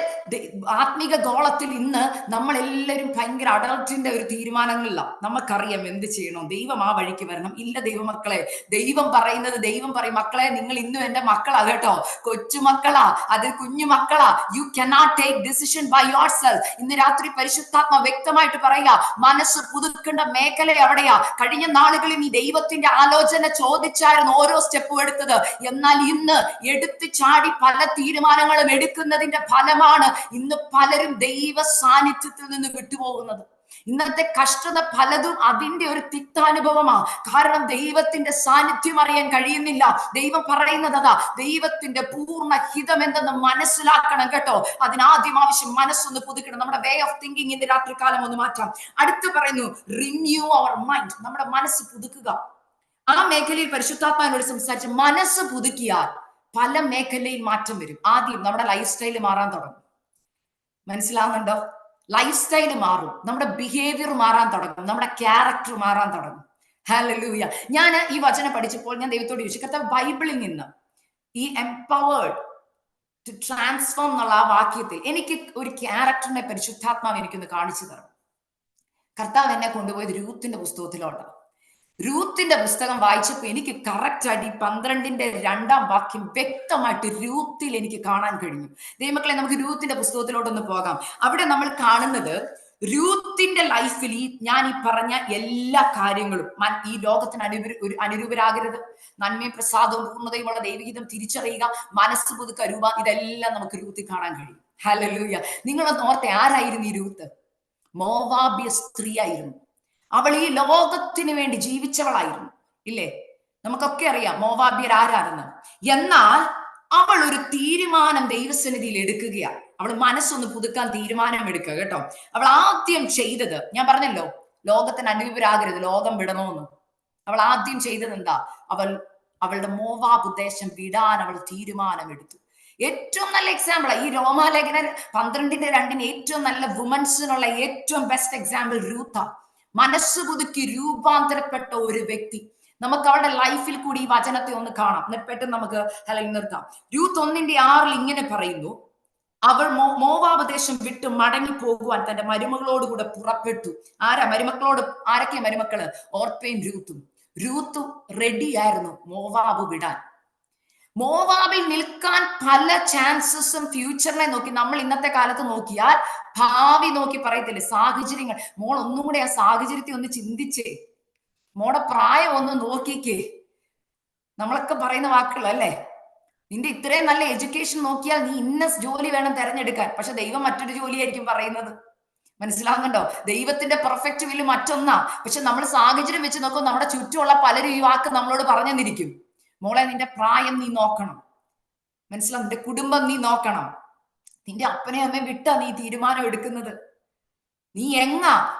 ആത്മീക ഗോളത്തിൽ ഇന്ന് നമ്മളെല്ലാവരും ഭയങ്കര അഡൽട്ടിന്റെ ഒരു തീരുമാനങ്ങളില്ല. നമുക്കറിയാം എന്ത് ചെയ്യണം, ദൈവം ആ വഴിക്ക് വരണം. ഇല്ല ദൈവമക്കളെ, ദൈവം പറയുന്നത്, ദൈവം പറയും, മക്കളെ നിങ്ങൾ ഇന്നും എന്റെ മക്കളാ കേട്ടോ, കൊച്ചുമക്കളാ, അത് കുഞ്ഞു മക്കളാ. You cannot take decision by yourself. ഇന്ന് രാത്രി പരിശുദ്ധാത്മ വ്യക്തമായിട്ട് പറയാ, മനസ്സ് പുതുക്കേണ്ട മേഖല അവിടെയാ. കഴിഞ്ഞ നാളുകളിൽ നീ ദൈവത്തിന്റെ ആലോചന ചോദിച്ചായിരുന്നു ഓരോ സ്റ്റെപ്പും എടുത്തത്. എന്നാൽ ഇന്ന് എടുത്തു ചാടി പല തീരുമാനങ്ങളും എടുക്കുന്നതിന്റെ ഫലമാണ് ഇന്ന് പലരും ദൈവ സാന്നിധ്യത്തിൽ നിന്ന് വിട്ടുപോകുന്നത്. ഇന്നത്തെ കഷ്ടത പലതും അതിന്റെ ഒരു തിക്താനുഭവമാണ്. കാരണം ദൈവത്തിന്റെ സാന്നിധ്യം അറിയാൻ കഴിയുന്നില്ല. ദൈവം പറയുന്നത് അതാ, ദൈവത്തിന്റെ പൂർണ്ണ ഹിതം എന്തെന്ന് മനസ്സിലാക്കണം കേട്ടോ. അതിനാദ്യം ആവശ്യം മനസ്സൊന്ന് പുതുക്കണം. നമ്മുടെ വേ ഓഫ് തിങ്കിങ് ഇന്ന് രാത്രികാലം ഒന്ന് മാറ്റാം. അടുത്ത് പറയുന്നു റിന്യൂ അവർ മൈൻഡ്. നമ്മുടെ മനസ്സ് പുതുക്കുക. ആ മേഖലയിൽ പരിശുദ്ധാത്മാവിനോട് സംസാരിച്ച് മനസ്സ് പുതുക്കിയാൽ പല മേഖലയിൽ മാറ്റം വരും. ആദ്യം നമ്മുടെ ലൈഫ് സ്റ്റൈൽ മാറാൻ തുടങ്ങും. മനസ്സിലാവുന്നുണ്ടോ? ലൈഫ് സ്റ്റൈൽ മാറും, നമ്മുടെ ബിഹേവിയർ മാറാൻ തുടങ്ങും, നമ്മുടെ ക്യാരക്ടർ മാറാൻ തുടങ്ങും. ഹല്ലേലൂയ. ഞാൻ ഈ വചനം പഠിച്ചപ്പോൾ ഞാൻ ദൈവത്തോട് ചോദിച്ചു, കർത്താവ് ബൈബിളിൽ നിന്ന് ഈ എംപവേർഡ് ടു ട്രാൻസ്ഫോം എന്നുള്ള ആ വാക്യത്തിൽ എനിക്ക് ഒരു ക്യാരക്ടറിനെ പരിശുദ്ധാത്മാവ് എനിക്കൊന്ന് കാണിച്ചു തരണം. കർത്താവ് എന്നെ കൊണ്ടുപോയത് രൂത്തിന്റെ പുസ്തകത്തിലോട്ടാണ്. രൂത്തിന്റെ പുസ്തകം വായിച്ചപ്പോൾ എനിക്ക് കറക്റ്റ് ആയിട്ട് ഈ 12ന്റെ 2-ാം വാക്യം വ്യക്തമായിട്ട് രൂത്തിൽ എനിക്ക് കാണാൻ കഴിഞ്ഞു. ദൈവമക്കളെ, നമുക്ക് രൂത്തിന്റെ പുസ്തകത്തിലോട്ടൊന്ന് പോകാം. അവിടെ നമ്മൾ കാണുന്നത് രൂത്തിന്റെ ലൈഫിൽ ഞാൻ ഈ പറഞ്ഞ എല്ലാ കാര്യങ്ങളും, ഈ ലോകത്തിന് അനുരൂപരാകരുത്, നന്മയും പ്രസാദവും പൂർണ്ണതയുമുള്ള ദൈവഹിതം തിരിച്ചറിയുക, മനസ്സ് പുതുക്കുക, രൂപ, ഇതെല്ലാം നമുക്ക് രൂത്തിൽ കാണാൻ കഴിയും. ഹല്ലേലൂയ. നിങ്ങളൊന്ന് ഓർത്തെ, ആരായിരുന്നു ഈ രൂത്ത്? മോവാബ്യ സ്ത്രീ ആയിരുന്നു. അവൾ ഈ ലോകത്തിന് വേണ്ടി ജീവിച്ചവളായിരുന്നു, ഇല്ലേ? നമുക്കൊക്കെ അറിയാം മോവാബ്യർ ആരാണെന്ന്. എന്നാൽ അവൾ ഒരു തീരുമാനം ദൈവസന്നിധിയിൽ എടുക്കുകയാണ്. അവൾ മനസ്സൊന്ന് പുതുക്കാൻ തീരുമാനം എടുക്കുക കേട്ടോ. അവൾ ആദ്യം ചെയ്തത്, ഞാൻ പറഞ്ഞല്ലോ ലോകത്തിന് അനുരൂപരാകരുത്, ലോകം വിടണമെന്ന്. അവൾ ആദ്യം ചെയ്തത് എന്താ? അവളുടെ മോവാബ് ദേശം വിടാൻ അവൾ തീരുമാനം എടുത്തു. ഏറ്റവും നല്ല എക്സാമ്പിൾ ഈ റോമാലേഖന 12ന്റെ 2 ഏറ്റവും നല്ല വുമൻസിനുള്ള ഏറ്റവും ബെസ്റ്റ് എക്സാമ്പിൾ രൂത്ത. മനസ്സ് പുതുക്കി രൂപാന്തരപ്പെട്ട ഒരു വ്യക്തി. നമുക്ക് അവളുടെ ലൈഫിൽ കൂടി ഈ വചനത്തെ ഒന്ന് കാണാം. പെട്ടെന്ന് നമുക്ക് നിർത്താം. രൂത്ത് 1:6 ഇങ്ങനെ പറയുന്നു, അവൾ മോവാബ് ദേശം വിട്ട് മടങ്ങി പോകുവാൻ തന്റെ മരുമകളോട് കൂടെ പുറപ്പെട്ടു. മരുമക്കളോട്? ആരൊക്കെയാ മരുമക്കള്? ഓർപ്പയും രൂത്തും. രൂത്ത് റെഡിയായിരുന്നു മോവാബ് വിടാൻ. മോവാബിൽ നിൽക്കാൻ പല ചാൻസസും ഫ്യൂച്ചറിനെ നോക്കി, നമ്മൾ ഇന്നത്തെ കാലത്ത് നോക്കിയാൽ ഭാവി നോക്കി പറയത്തില്ലേ, സാഹചര്യങ്ങൾ. മോൾ ഒന്നും കൂടെ ആ സാഹചര്യത്തെ ഒന്ന് ചിന്തിച്ചേ, മോടെ പ്രായം ഒന്ന് നോക്കിക്കേ. നമ്മളൊക്കെ പറയുന്ന വാക്കുകൾ അല്ലേ? നിന്റെ ഇത്രയും നല്ല എഡ്യൂക്കേഷൻ നോക്കിയാൽ നീ ഇന്ന ജോലി വേണം തെരഞ്ഞെടുക്കാൻ, പക്ഷെ ദൈവം മറ്റൊരു ജോലിയായിരിക്കും പറയുന്നത്. മനസ്സിലാവുന്നുണ്ടോ? ദൈവത്തിന്റെ പെർഫെക്റ്റ് വില്ല് മറ്റൊന്നാ. പക്ഷെ നമ്മൾ സാഹചര്യം വെച്ച് നോക്കും, നമ്മുടെ ചുറ്റുമുള്ള പലരും ഈ വാക്ക് നമ്മളോട് പറഞ്ഞെന്നിരിക്കും. മോളെ, നിന്റെ പ്രായം നീ നോക്കണം. മനസ്സിലാവും? നിന്റെ കുടുംബം നീ നോക്കണം. നിന്റെ അപ്പനെയും അമ്മയും വിട്ടാ നീ തീരുമാനം എടുക്കുന്നത്. നീ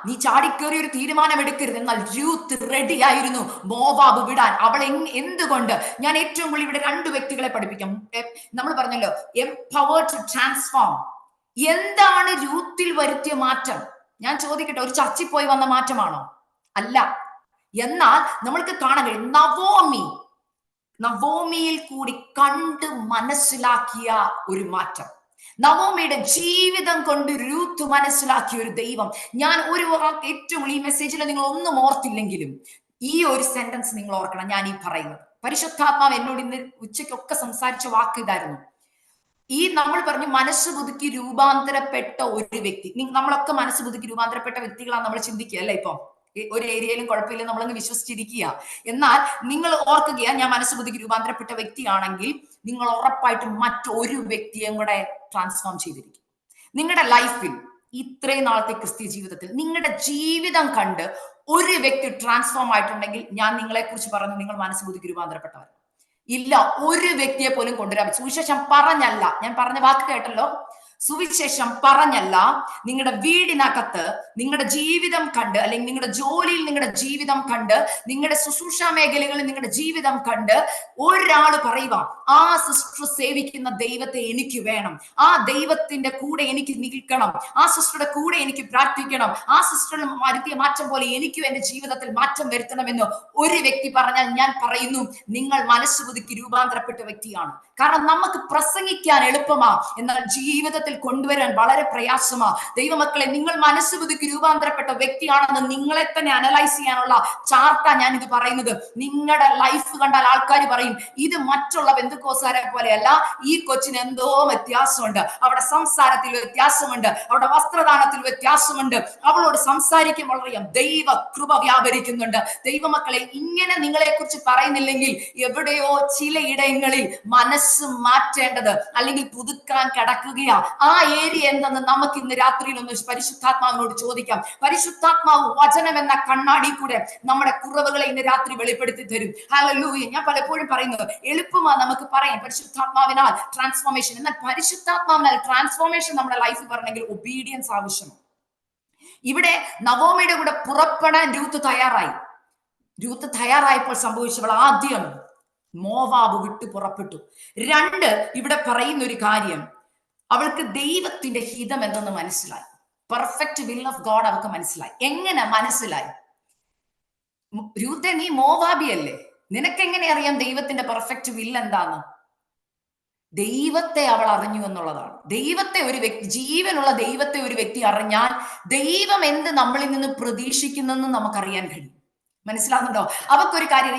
നീ ചാടിക്കേറി ഒരു തീരുമാനം എടുക്കരുത്. എന്നാൽ രൂത്ത് റെഡി ആയിരുന്നു മോവാബ് വിടാൻ. അവൾ എന്തുകൊണ്ട്? ഞാൻ ഏറ്റവും കൂടുതൽ ഇവിടെ 2 വ്യക്തികളെ പഠിപ്പിക്കാം. നമ്മൾ പറഞ്ഞല്ലോ എംപവേർഡ് ടു ട്രാൻസ്ഫോം. എന്താണ് രൂത്തിൽ വരുത്തിയ മാറ്റം? ഞാൻ ചോദിക്കട്ടെ, ഒരു ചർച്ചിൽ പോയി വന്ന മാറ്റമാണോ? അല്ല. എന്നാൽ നമ്മൾക്ക് കാണാൻ കഴിയും, നവോമിയിൽ കൂടി കണ്ട് മനസ്സിലാക്കിയ ഒരു മാറ്റം. നവോമിയുടെ ജീവിതം കൊണ്ട് രൂത്ത് മനസ്സിലാക്കിയ ഒരു ദൈവം. ഞാൻ ഒരു ഏറ്റവും ഈ മെസ്സേജിൽ നിങ്ങൾ ഒന്നും ഓർത്തില്ലെങ്കിലും ഈ ഒരു സെന്റൻസ് നിങ്ങൾ ഓർക്കണം. ഞാൻ ഈ പറയുന്നത് പരിശുദ്ധാത്മാവ് എന്നോട് ഇന്ന് ഉച്ചയ്ക്കൊക്കെ സംസാരിച്ച വാക്ക് ഇതായിരുന്നു. ഈ നമ്മൾ പറഞ്ഞു മനസ്സ് പുതുക്കി രൂപാന്തരപ്പെട്ട ഒരു വ്യക്തി. നമ്മളൊക്കെ മനസ്സ് പുതുക്കി രൂപാന്തരപ്പെട്ട വ്യക്തികളാണ് നമ്മൾ ചിന്തിക്കുക അല്ലെ? ഇപ്പൊ ഒരു ഏരിയയിലും കുഴപ്പമില്ല, നമ്മളങ്ങ് വിശ്വസിച്ചിരിക്കുക. എന്നാൽ നിങ്ങൾ ഓർക്കുക, ഞാൻ മനസ്സ് പുതുക്കി രൂപാന്തരപ്പെട്ട വ്യക്തിയാണെങ്കിൽ നിങ്ങൾ ഉറപ്പായിട്ടും മറ്റൊരു വ്യക്തിയും കൂടെ ട്രാൻസ്ഫോം ചെയ്തിരിക്കും. നിങ്ങളുടെ ലൈഫിൽ ഇത്രയും നാളത്തെ ക്രിസ്തീയ ജീവിതത്തിൽ നിങ്ങളുടെ ജീവിതം കണ്ട് ഒരു വ്യക്തി ട്രാൻസ്ഫോം ആയിട്ടുണ്ടെങ്കിൽ ഞാൻ നിങ്ങളെ കുറിച്ച് പറഞ്ഞു, നിങ്ങൾ മനസ്സ് പുതുക്കി രൂപാന്തരപ്പെട്ടവർ ഇല്ല. ഒരു വ്യക്തിയെ പോലും കൊണ്ടുവരാൻ പറ്റും. സുവിശേഷം പറഞ്ഞല്ല, ഞാൻ പറഞ്ഞ വാക്ക് കേട്ടല്ലോ, സുവിശേഷം പറഞ്ഞല്ല, നിങ്ങളുടെ വീടിനകത്ത് നിങ്ങളുടെ ജീവിതം കണ്ട്, അല്ലെങ്കിൽ നിങ്ങളുടെ ജോലിയിൽ നിങ്ങളുടെ ജീവിതം കണ്ട്, നിങ്ങളുടെ ശുശ്രൂഷ മേഖലകളിൽ നിങ്ങളുടെ ജീവിതം കണ്ട് ഒരാൾ പറയുക, ആ സിസ്റ്റർ സേവിക്കുന്ന ദൈവത്തെ എനിക്ക് വേണം, ആ ദൈവത്തിന്റെ കൂടെ എനിക്ക് നിൽക്കണം, ആ സിസ്റ്ററുടെ കൂടെ എനിക്ക് പ്രാർത്ഥിക്കണം, ആ സിസ്റ്ററിൽ വരുത്തിയ മാറ്റം പോലെ എനിക്കും എന്റെ ജീവിതത്തിൽ മാറ്റം വരുത്തണമെന്ന് ഒരു വ്യക്തി പറഞ്ഞാൽ ഞാൻ പറയുന്നു, നിങ്ങൾ മനസ്സ് പുതുക്കി രൂപാന്തരപ്പെട്ട വ്യക്തിയാണ്. കാരണം നമുക്ക് പ്രസംഗിക്കാൻ എളുപ്പമാ, എന്നാൽ ജീവിതത്തിൽ കൊണ്ടുവരാൻ വളരെ പ്രയാസമാ. ദൈവമക്കളെ, നിങ്ങൾ മനസ്സ് പുതുക്കി രൂപാന്തരപ്പെട്ട വ്യക്തിയാണെന്ന് നിങ്ങളെ തന്നെ അനലൈസ് ചെയ്യാനുള്ള ചാർട്ടാ ഞാൻ ഇത് പറയുന്നത്. നിങ്ങളുടെ ലൈഫ് കണ്ടാൽ ആൾക്കാർ പറയും, ഇത് മറ്റുള്ള ബന്ധുക്കോസാരെ പോലെയല്ല, ഈ കൊച്ചിന് എന്തോ വ്യത്യാസമുണ്ട്, അവിടെ സംസാരത്തിൽ വ്യത്യാസമുണ്ട്, അവിടെ വസ്ത്രദാനത്തിൽ വ്യത്യാസമുണ്ട്, അവളോട് സംസാരിക്കുമ്പോൾ അറിയാം ദൈവ കൃപ വ്യാപരിക്കുന്നുണ്ട്. ദൈവമക്കളെ, ഇങ്ങനെ നിങ്ങളെ കുറിച്ച് പറയുന്നില്ലെങ്കിൽ എവിടെയോ ചിലയിടങ്ങളിൽ മനസ്സ് മനസ്സ് മാറ്റേണ്ടത് അല്ലെങ്കിൽ പുതുക്കാൻ കിടക്കുകയാ. ആ ഏരിയ എന്തെന്ന് നമുക്ക് ഇന്ന് രാത്രിയിൽ ഒന്ന് പരിശുദ്ധാത്മാവിനോട് ചോദിക്കാം. പരിശുദ്ധാത്മാവ് വചനം എന്ന കണ്ണാടി കൂടെ നമ്മുടെ കുറവുകളെ ഇന്ന് രാത്രി വെളിപ്പെടുത്തി തരും. ഹല്ലേലൂയ. ഞാൻ പലപ്പോഴും പറയുന്നത് എളുപ്പമാണ് നമുക്ക് പറയാം പരിശുദ്ധാത്മാവിനാൽ ട്രാൻസ്ഫോർമേഷൻ. എന്നാൽ പരിശുദ്ധാത്മാവിനാൽ ട്രാൻസ്ഫോർമേഷൻ നമ്മുടെ ലൈഫിൽ വരണമെങ്കിൽ ഒബീഡിയൻസ് ആവശ്യമാണ്. ഇവിടെ നവോമിയുടെ കൂടെ പുറപ്പെടാൻ രൂത്ത് തയ്യാറായി. രൂത്ത് തയ്യാറായപ്പോൾ സംഭവിച്ചവൾ ആദ്യം മോവാബ് വിട്ടു പുറപ്പെട്ടു. രണ്ട്, ഇവിടെ പറയുന്ന ഒരു കാര്യം, അവൾക്ക് ദൈവത്തിന്റെ ഹിതം എന്തെന്ന് മനസ്സിലായി. പെർഫെക്റ്റ് വിൽ ഓഫ് ഗോഡ് അവൾക്ക് മനസ്സിലായി. എങ്ങനെ മനസ്സിലായി? രൂത്തെ, നീ മോവാബിയല്ലേ, നിനക്കെങ്ങനെ അറിയാം ദൈവത്തിന്റെ പെർഫെക്റ്റ് വിൽ എന്താന്ന്? ദൈവത്തെ അവൾ അറിഞ്ഞു എന്നുള്ളതാണ്. ദൈവത്തെ ഒരു വ്യക്തി, ജീവനുള്ള ദൈവത്തെ ഒരു വ്യക്തി അറിഞ്ഞാൽ ദൈവം എന്ത് നമ്മളിൽ നിന്ന് പ്രതീക്ഷിക്കുന്നെന്ന് നമുക്കറിയാൻ കഴിയും. മനസ്സിലാകുന്നുണ്ടോ? അവക്കൊരു കാര്യം,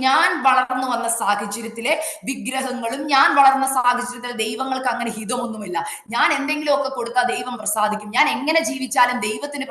ഞാൻ വളർന്നു വന്ന സാഹചര്യത്തിലെ വിഗ്രഹങ്ങളും ഞാൻ വളർന്ന സാഹചര്യത്തിലെ ദൈവങ്ങൾക്ക് അങ്ങനെ ഹിതമൊന്നുമില്ല. ഞാൻ എന്തെങ്കിലുമൊക്കെ കൊടുത്താൽ ദൈവം പ്രസാദിക്കും, ഞാൻ എങ്ങനെ ജീവിച്ചാലും ദൈവത്തിന്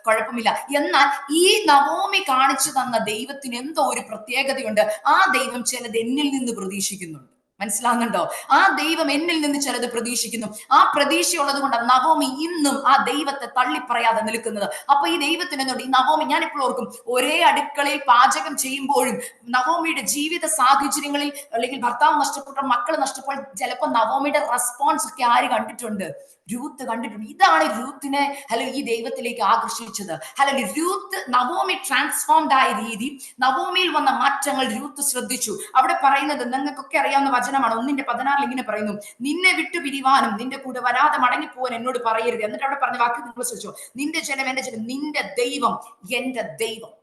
കുഴപ്പമില്ല. എന്നാൽ ഈ നവോമി കാണിച്ചു തന്ന ദൈവത്തിന് എന്തോ ഒരു പ്രത്യേകതയുണ്ട്. ആ ദൈവം ചിലത് എന്നിൽ നിന്ന് പ്രതീക്ഷിക്കുന്നുണ്ട്. മനസ്സിലാകുന്നുണ്ടോ? ആ ദൈവം എന്നിൽ നിന്ന് ചിലത് പ്രതീക്ഷിക്കുന്നു. ആ പ്രതീക്ഷയുള്ളത് കൊണ്ട് നവോമി ഇന്നും ആ ദൈവത്തെ തള്ളിപ്പറയാതെ നിൽക്കുന്നത്. അപ്പൊ ഈ ദൈവത്തിന് എന്തുകൊണ്ട് ഈ നവോമി, ഞാൻ ഇപ്പോൾ ഓർക്കും, ഒരേ അടുക്കളയിൽ പാചകം ചെയ്യുമ്പോഴും നവോമിയുടെ ജീവിത സാഹചര്യങ്ങളിൽ അല്ലെങ്കിൽ ഭർത്താവ് നഷ്ടപ്പെട്ട, മക്കൾ നഷ്ടപ്പോൾ ചിലപ്പോൾ നവോമിയുടെ റെസ്പോൺസ് ഒക്കെ ആര് കണ്ടിട്ടുണ്ട്? രൂത്ത് കണ്ടിട്ടുണ്ട്. ഇതാണ് രൂത്തിനെ അല്ലെങ്കിൽ ഈ ദൈവത്തിലേക്ക് ആകർഷിച്ചത്. അല്ലെങ്കിൽ രൂത്ത്, നവോമി ട്രാൻസ്ഫോംഡ് ആയ രീതി, നവോമിയിൽ വന്ന മാറ്റങ്ങൾ രൂത്ത് ശ്രദ്ധിച്ചു. അവിടെ പറയുന്നത് നിങ്ങൾക്കൊക്കെ അറിയാവുന്ന വചനമാണ്. 1:16 ഇങ്ങനെ പറയുന്നു, നിന്നെ വിട്ടു പിരിവാനും നിന്റെ കൂടെ വരാതെ മടങ്ങിപ്പോവാൻ എന്നോട് പറയരുത്. എന്നിട്ട് അവിടെ പറഞ്ഞ വാക്ക് നിങ്ങൾ ശ്രദ്ധിച്ചോ? നിന്റെ ജനം എന്റെ ജനം, നിന്റെ ദൈവം എന്റെ ദൈവം.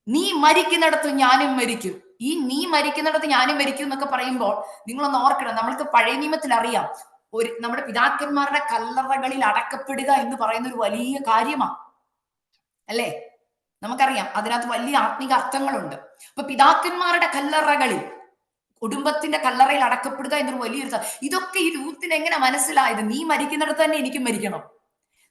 നീ മരിക്കുന്നിടത്ത് ഞാനും മരിക്കും. ഈ നീ മരിക്കുന്നിടത്ത് ഞാനും മരിക്കും എന്നൊക്കെ പറയുമ്പോൾ നിങ്ങളൊന്ന് ഓർക്കണം, നമ്മൾക്ക് പഴയ നിയമത്തിൽ അറിയാം, നമ്മുടെ പിതാക്കന്മാരുടെ കല്ലറകളിൽ അടക്കപ്പെടുക എന്ന് പറയുന്ന ഒരു വലിയ കാര്യമാണ്, അല്ലേ? നമുക്കറിയാം അതിനകത്ത് വലിയ ആത്മീക അർത്ഥങ്ങളുണ്ട്. അപ്പൊ പിതാക്കന്മാരുടെ കല്ലറകളിൽ, കുടുംബത്തിന്റെ കല്ലറയിൽ അടക്കപ്പെടുക എന്നൊരു വലിയൊരു, ഇതൊക്കെ ഈ രൂത്തിന് എങ്ങനെ മനസ്സിലായത്? നീ മരിക്കുന്നിടത്ത് തന്നെ എനിക്കും മരിക്കണം,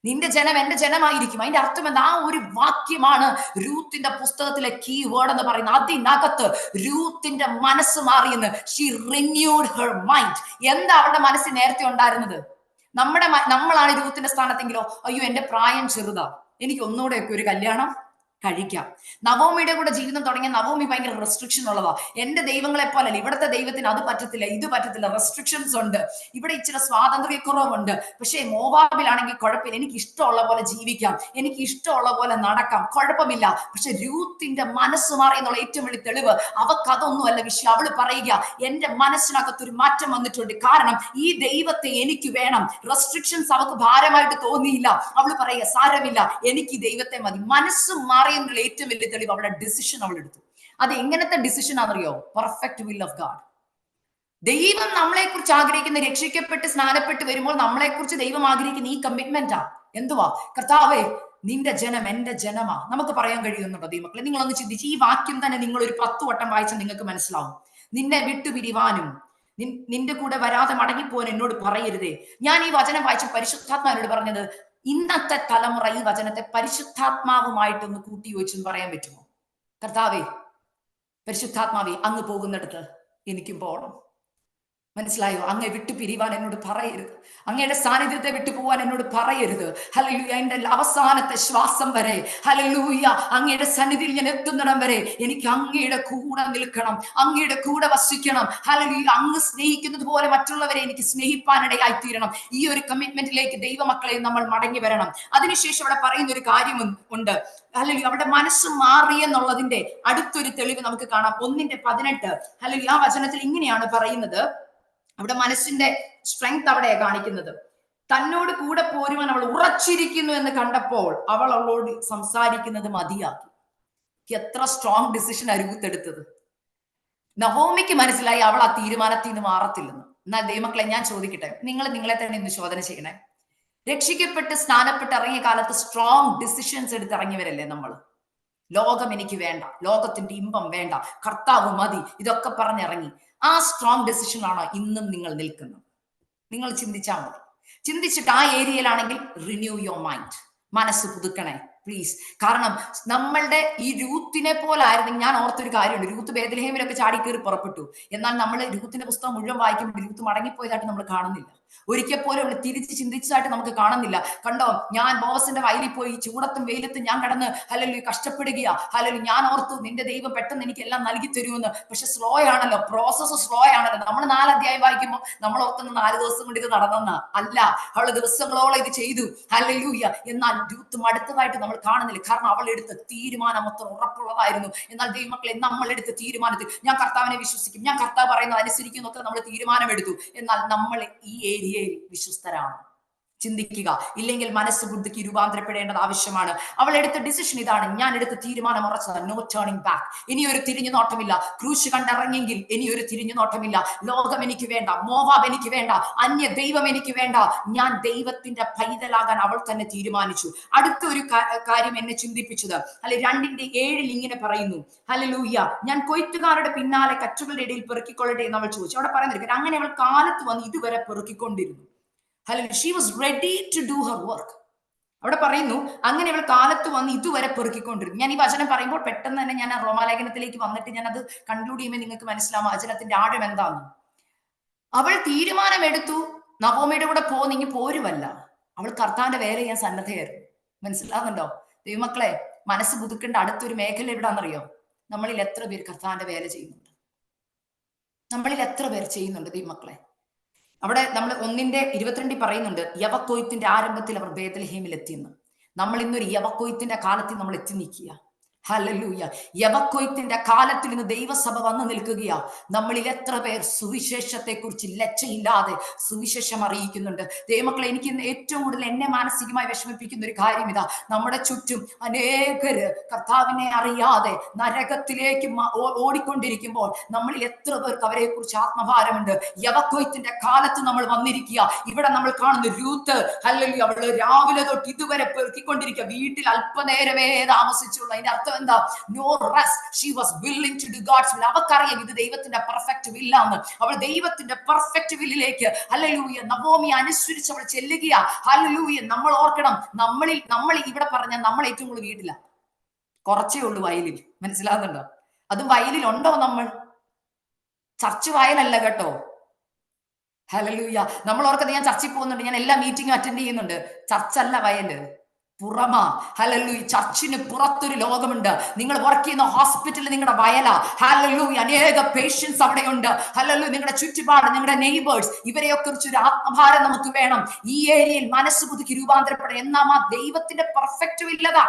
നിന്റെ ജനം എന്റെ ജനമായിരിക്കും. അതിന്റെ അർത്ഥം എന്താ? ആ ഒരു വാക്യമാണ് രൂത്തിന്റെ പുസ്തകത്തിലെ കീ വേർഡ് എന്ന് പറയുന്നത്. അതിനകത്ത് രൂത്തിന്റെ മനസ്സ് മാറിയെന്ന്. She renewed her mind. എന്താ അവളുടെ മനസ്സിൽ നേരത്തെ ഉണ്ടായിരുന്നത്? നമ്മളാണ് രൂത്തിന്റെ സ്ഥാനത്തെങ്കിലോ, അയ്യോ എന്റെ പ്രായം ചെറുതാ, എനിക്ക് ഒന്നുകൂടെയൊക്കെ ഒരു കല്യാണം കഴിക്കാം. നവോമിയുടെ കൂടെ ജീവിതം തുടങ്ങിയ നവോമി ഭയങ്കര റെസ്ട്രിക്ഷൻ ഉള്ളതാ. എന്റെ ദൈവങ്ങളെ പോലല്ല, ഇവിടുത്തെ ദൈവത്തിന് അത് പറ്റത്തില്ല, ഇത് പറ്റത്തില്ല, റെസ്ട്രിക്ഷൻസ് ഉണ്ട്, ഇവിടെ ഇച്ചിരി സ്വാതന്ത്ര്യക്കുറവുണ്ട്. പക്ഷേ മോവാബിലാണെങ്കിൽ കുഴപ്പമില്ല, എനിക്ക് ഇഷ്ടമുള്ള പോലെ ജീവിക്കാം, എനിക്ക് ഇഷ്ടമുള്ള പോലെ നടക്കാം, കുഴപ്പമില്ല. പക്ഷെ രൂത്തിന്റെ മനസ്സ് മാറി എന്നുള്ള ഏറ്റവും വലിയ തെളിവ്, അവക്ക് അതൊന്നുമല്ല വിഷയം. അവള് പറയുക, എന്റെ മനസ്സിനകത്തൊരു മാറ്റം വന്നിട്ടുണ്ട്, കാരണം ഈ ദൈവത്തെ എനിക്ക് വേണം. റെസ്ട്രിക്ഷൻസ് അവക്ക് ഭാരമായിട്ട് തോന്നിയില്ല. അവള് പറയുക, സാരമില്ല, എനിക്ക് ഈ ദൈവത്തെ മതി. മനസ്സ് മാറി എന്നുള്ള ഏറ്റവും വലിയ തെളിവ് അവളുടെ ഡിസിഷൻ അവൾ എടുത്തു. അത് എങ്ങനത്തെ ഡിസിഷൻ ആണെന്നറിയോ? Perfect will of God. ദൈവം നമ്മളെ കുറിച്ച് ആഗ്രഹിക്കുന്ന, രക്ഷിക്കപ്പെട്ട് സ്നാനപ്പെട്ട് വരുമ്പോൾ നമ്മളെ കുറിച്ച് ദൈവം ആഗ്രഹിക്കുന്ന ഈ കമ്മിറ്റ്മെന്റാ. എന്തുവാ? കർത്താവേ, നിന്റെ ജനം എന്റെ ജനമാ. നമുക്ക് പറയാൻ കഴിയുന്നുണ്ടോ ദൈവമക്കളെ? നിങ്ങളൊന്ന് ചിന്തിച്ച് ഈ വാക്യം തന്നെ നിങ്ങൾ ഒരു 10 വട്ടം വായിച്ചാൽ നിങ്ങൾക്ക് മനസ്സിലാവും. നിന്നെ വിട്ടുപിരിവാനും നിന്റെ കൂടെ വരാതെ മടങ്ങിപ്പോവാൻ എന്നോട് പറയരുതേ. ഞാൻ ഈ വചനം വായിച്ച പരിശുദ്ധാത്മാവിനോട് പറഞ്ഞത്, ഇന്നത്തെ തലമുറ ഈ വചനത്തെ പരിശുദ്ധാത്മാവുമായിട്ടൊന്ന് കൂട്ടി യോജിച്ചെന്ന് പറയാൻ പറ്റുമോ? കർത്താവേ, പരിശുദ്ധാത്മാവേ, അങ്ങ് പോകുന്നിടത്ത് എനിക്കും പോകണം. മനസ്സിലായോ? അങ്ങേ വിട്ടു പിരിവാൻ എന്നോട് പറയരുത്, അങ്ങയുടെ സാന്നിധ്യത്തെ വിട്ടു പോവാൻ എന്നോട് പറയരുത്. ഹല്ലേലൂയ, എന്റെ അവസാനത്തെ ശ്വാസം വരെ, ഹല്ലേലൂയ, അങ്ങയുടെ സന്നിധിയിൽ ഞാൻ എത്തുന്നിടം വരെ എനിക്ക് അങ്ങയുടെ കൂടെ നിൽക്കണം, അങ്ങയുടെ കൂടെ വസിക്കണം. ഹല്ലേലൂയ, അങ്ങ് സ്നേഹിക്കുന്നത് പോലെ മറ്റുള്ളവരെ എനിക്ക് സ്നേഹിപ്പാനിടയായി തീരണം. ഈ ഒരു കമ്മിറ്റ്മെന്റിലേക്ക് ദൈവമക്കളെ നമ്മൾ മടങ്ങി വരണം. അതിനുശേഷം അവിടെ പറയുന്ന ഒരു കാര്യം ഉണ്ട്. ഹല്ലേലൂയ, അവിടെ മനസ്സ് മാറി എന്നുള്ളതിന്റെ അടുത്തൊരു തെളിവ് നമുക്ക് കാണാം. 1:18. ഹല്ലേലൂയ, ആ വചനത്തിൽ ഇങ്ങനെയാണ് പറയുന്നത്. അവിടെ മനസ്സിന്റെ സ്ട്രെങ്ത് അവിടെ കാണിക്കുന്നത്. തന്നോട് കൂടെ പോരുവാൻ അവൾ ഉറച്ചിരിക്കുന്നു എന്ന് കണ്ടപ്പോൾ അവൾ അവളോട് സംസാരിക്കുന്നത് മതിയാക്കി. എത്ര സ്ട്രോങ് ഡിസിഷൻ രൂത്ത് എടുത്തത്! നവോമിക്ക് മനസ്സിലായി അവൾ ആ തീരുമാനത്തിൽ നിന്ന് മാറത്തില്ലെന്ന്. എന്നാൽ ദൈവമക്കളെ, ഞാൻ ചോദിക്കട്ടെ, നിങ്ങൾ നിങ്ങളെ തന്നെ ഇന്ന് ശോധന ചെയ്യണേ. രക്ഷിക്കപ്പെട്ട് സ്നാനപ്പെട്ട് ഇറങ്ങിയ കാലത്ത് സ്ട്രോങ് ഡിസിഷൻസ് എടുത്ത് ഇറങ്ങിയവരല്ലേ നമ്മൾ? ലോകം എനിക്ക് വേണ്ട, ലോകത്തിന്റെ ഇമ്പം വേണ്ട, കർത്താവ് മതി, ഇതൊക്കെ പറഞ്ഞിറങ്ങി. ആ സ്ട്രോങ് ഡിസിഷനാണോ ഇന്നും നിങ്ങൾ നിൽക്കുന്നത്? നിങ്ങൾ ചിന്തിച്ചാൽ മതി. ചിന്തിച്ചിട്ട് ആ ഏരിയയിലാണെങ്കിൽ റിന്യൂ യുവർ മൈൻഡ്, മനസ്സ് പുതുക്കണേ. പ്ലീസ്. കാരണം നമ്മളുടെ ഈ രൂത്തിനെ പോലായിരുന്നെങ്കിൽ, ഞാൻ ഓർത്തൊരു കാര്യമുണ്ട്, രൂത്ത് ബേത്ലഹേമിലൊക്കെ ചാടി കയറി പുറപ്പെട്ടു. എന്നാൽ നമ്മൾ രൂത്തിന്റെ പുസ്തകം മുഴുവൻ വായിക്കുമ്പോൾ രൂത്ത് മടങ്ങിപ്പോയതായിട്ട് നമ്മൾ കാണുന്നില്ല. ഒരിക്കൽ പോലും അവൾ തിരിച്ച് ചിന്തിച്ചതായിട്ട് നമുക്ക് കാണുന്നില്ല. കണ്ടോ, ഞാൻ ബോവസിന്റെ വയലിൽ പോയി ചൂടത്തും വെയിലത്തും ഞാൻ കടന്ന് ഹല്ലേലൂയ കഷ്ടപ്പെടുകയാ, ഹല്ലേലൂയ ഞാൻ ഓർത്തു നിന്റെ ദൈവം പെട്ടെന്ന് എനിക്ക് എല്ലാം നൽകി തരുമെന്ന്. പക്ഷെ സ്ലോ ആണല്ലോ, പ്രോസസ്സ് സ്ലോ ആണല്ലോ. നമ്മൾ 4 അധ്യായം വായിക്കുമ്പോൾ നമ്മൾ ഓർക്കുന്ന 4 ദിവസം കൊണ്ട് ഇത് നടന്നെന്നാ. അല്ല, അവള് ദിവസങ്ങളോളം ഇത് ചെയ്തു. ഹല്ലേലൂയ. എന്നാൽ രൂത്ത് മടുത്തതായിട്ട് നമ്മൾ കാണുന്നില്ല. കാരണം അവൾ എടുത്ത തീരുമാനം അത്ര ഉറപ്പുള്ളതായിരുന്നു. എന്നാൽ ദൈവമക്കളെ, നമ്മൾ എടുത്ത തീരുമാനത്തിൽ ഞാൻ കർത്താവിനെ വിശ്വസിക്കും, ഞാൻ കർത്താവ് പറയുന്നത് അനുസരിക്കും എന്നൊക്കെ നമ്മൾ തീരുമാനമെടുത്തു. എന്നാൽ നമ്മൾ ഈ ഏരിയയിൽ വിശ്വസ്തരാണ്. ചിന്തിക്കുക. ഇല്ലെങ്കിൽ മനസ്സ് ബുദ്ധിക്ക് രൂപാന്തരപ്പെടേണ്ടത് ആവശ്യമാണ്. അവൾ എടുത്ത ഡിസിഷൻ ഇതാണ്, ഞാൻ എടുത്ത തീരുമാനം ഉറച്ചതാണ്. No turning back. ഇനിയൊരു തിരിഞ്ഞു നോട്ടമില്ല. ക്രൂശ് കണ്ടിറങ്ങിയെങ്കിൽ ഇനിയൊരു തിരിഞ്ഞു നോട്ടമില്ല. ലോകം എനിക്ക് വേണ്ട, മോവാബ് എനിക്ക് വേണ്ട, അന്യ ദൈവം എനിക്ക് വേണ്ട. ഞാൻ ദൈവത്തിന്റെ പൈതലാകാൻ അവൾ തന്നെ തീരുമാനിച്ചു. അടുത്ത ഒരു കാര്യം എന്നെ ചിന്തിപ്പിച്ചത്, അല്ലെ 2:7 ഇങ്ങനെ പറയുന്നു, ഹല്ലേലൂയ, ഞാൻ കൊയ്ത്തുകാരുടെ പിന്നാലെ കറ്റുകളുടെ ഇടയിൽ പെറുക്കിക്കൊള്ളട്ടെ എന്ന് അവൾ ചോദിച്ചു. അവിടെ പറയുന്നത്, അങ്ങനെ അവൾ കാലത്ത് വന്ന് ഇതുവരെ പെറുക്കിക്കൊണ്ടിരുന്നു. She was ready to do her work. അവിടെ പറയുന്നു, അങ്ങനെ അവൾ കാലത്ത് വന്ന് ഇതുവരെ പെറുക്കിക്കൊണ്ടിരുന്നു. ഞാൻ ഈ വചനം പറയുമ്പോൾ പെട്ടെന്ന് തന്നെ ഞാൻ റോമാലേഖനത്തിലേക്ക് വന്നിട്ട് ഞാൻ അത് കൺക്ലൂഡ് ചെയ്യുമ്പോൾ നിങ്ങൾക്ക് മനസ്സിലാവും വചനത്തിന്റെ ആഴം എന്താന്ന്. അവൾ തീരുമാനമെടുത്തു, നവോമിയുടെ കൂടെ പോന്നെങ്കിൽ പോരുമല്ല, അവൾ കർത്താവിന്റെ വേല ചെയ്യാൻ സന്നദ്ധയായിരുന്നു. മനസ്സിലാകുന്നുണ്ടോ ദൈവമക്കളെ? മനസ്സ് പുതുക്കേണ്ട അടുത്തൊരു മേഖല എവിടാന്നറിയോ? നമ്മളിൽ എത്ര പേർ കർത്താവിന്റെ വേല ചെയ്യുന്നുണ്ട്? നമ്മളിൽ എത്ര പേർ ചെയ്യുന്നുണ്ട് ദൈവമക്കളെ? അവിടെ നമ്മൾ 1:22 പറയുന്നുണ്ട്, യവക്കൊയ്ത്തിന്റെ ആരംഭത്തിൽ അവർ ബേത്ലഹേമിൽ എത്തിയെന്ന്. നമ്മൾ ഇന്നൊരു യവക്കൊയ്ത്തിന്റെ കാലത്തിൽ നമ്മൾ എത്തി നിൽക്കുക. ഹല്ലേലൂയ. യവക്കൊയ്ത്തിന്റെ കാലത്തിൽ ഇന്ന് ദൈവസഭ വന്നു നിൽക്കുകയാ. നമ്മളിൽ എത്ര പേർ സുവിശേഷത്തെ കുറിച്ച് ലജ്ജയില്ലാതെ സുവിശേഷം അറിയിക്കുന്നുണ്ട്? ദൈവമക്കളെ, എനിക്ക് ഇന്ന് ഏറ്റവും കൂടുതൽ എന്നെ മാനസികമായി വിഷമിപ്പിക്കുന്ന ഒരു കാര്യം ഇതാ, നമ്മുടെ ചുറ്റും അനേകര് കർത്താവിനെ അറിയാതെ നരകത്തിലേക്ക് ഓടിക്കൊണ്ടിരിക്കുമ്പോൾ നമ്മളിൽ എത്ര പേർക്ക് അവരെ കുറിച്ച് ആത്മഭാരമുണ്ട്? യവക്കൊയ്ത്തിന്റെ കാലത്ത് നമ്മൾ വന്നിരിക്കുക. ഇവിടെ നമ്മൾ കാണുന്ന രൂത്ത്, ഹല്ലേലൂയ, അവള് രാവിലെ തൊട്ട് ഇതുവരെ പെറുക്കിക്കൊണ്ടിരിക്കുക. വീട്ടിൽ അല്പനേരമേ താമസിച്ചുള്ളൂ. അതിന്റെ അർത്ഥം എന്താ? No rest. She was willing to do God's will. അവക്കറിയാം ഇത് ദൈവത്തിന്റെ പെർഫെക്റ്റ് വില്ലാന്ന്. അവൾ ദൈവത്തിന്റെ പെർഫെക്റ്റ് വില്ലിലേക്ക്, ഹല്ലേലൂയ, നവോമി അനുസരിച്ച് അവൾ ചെല്ലുകയാ. ഹല്ലേലൂയ. നമ്മൾ ഓർക്കണം, നമ്മൾ ഇവിടെ പറഞ്ഞ നമ്മൾ ഏറ്റവും കൂടുതൽ വീട്ടില്ല, കുറച്ചേ ഉള്ളൂ വയലിൽ. മനസ്സിലാകുന്നുണ്ടോ? അതും വയലിൽ ഉണ്ടോ? നമ്മൾ ചർച്ച് വയലല്ല കേട്ടോ. ഹല്ലേലൂയ. നമ്മൾ ഓർക്കുന്നത് ഞാൻ ചർച്ചിൽ പോകുന്നുണ്ട്, ഞാൻ എല്ലാ മീറ്റിംഗും അറ്റൻഡ് ചെയ്യുന്നുണ്ട്. ചർച്ചല്ല വയല്, പുറമാ. ഹല്ലേലൂയ. ചർച്ചിന് പുറത്തൊരു ലോകമുണ്ട്. നിങ്ങൾ വർക്ക് ചെയ്യുന്ന ഹോസ്പിറ്റലിൽ നിങ്ങളുടെ വയലാ. ഹല്ലേലൂയ. അനേക പേഷ്യൻസ് അവിടെയുണ്ട്. ഹല്ലേലൂയ. നിങ്ങളുടെ ചുറ്റുപാട്, നിങ്ങളുടെ നെയ്ബേഴ്സ്, ഇവരെയൊക്കെ കുറിച്ച് ഒരു ആത്മഭാരം നമുക്ക് വേണം. ഈ ഏരിയയിൽ മനസ്സ് പുതുക്കി രൂപാന്തരപ്പെടണം. എന്നാ ദൈവത്തിന്റെ പെർഫെക്റ്റ് വില്ലതാ.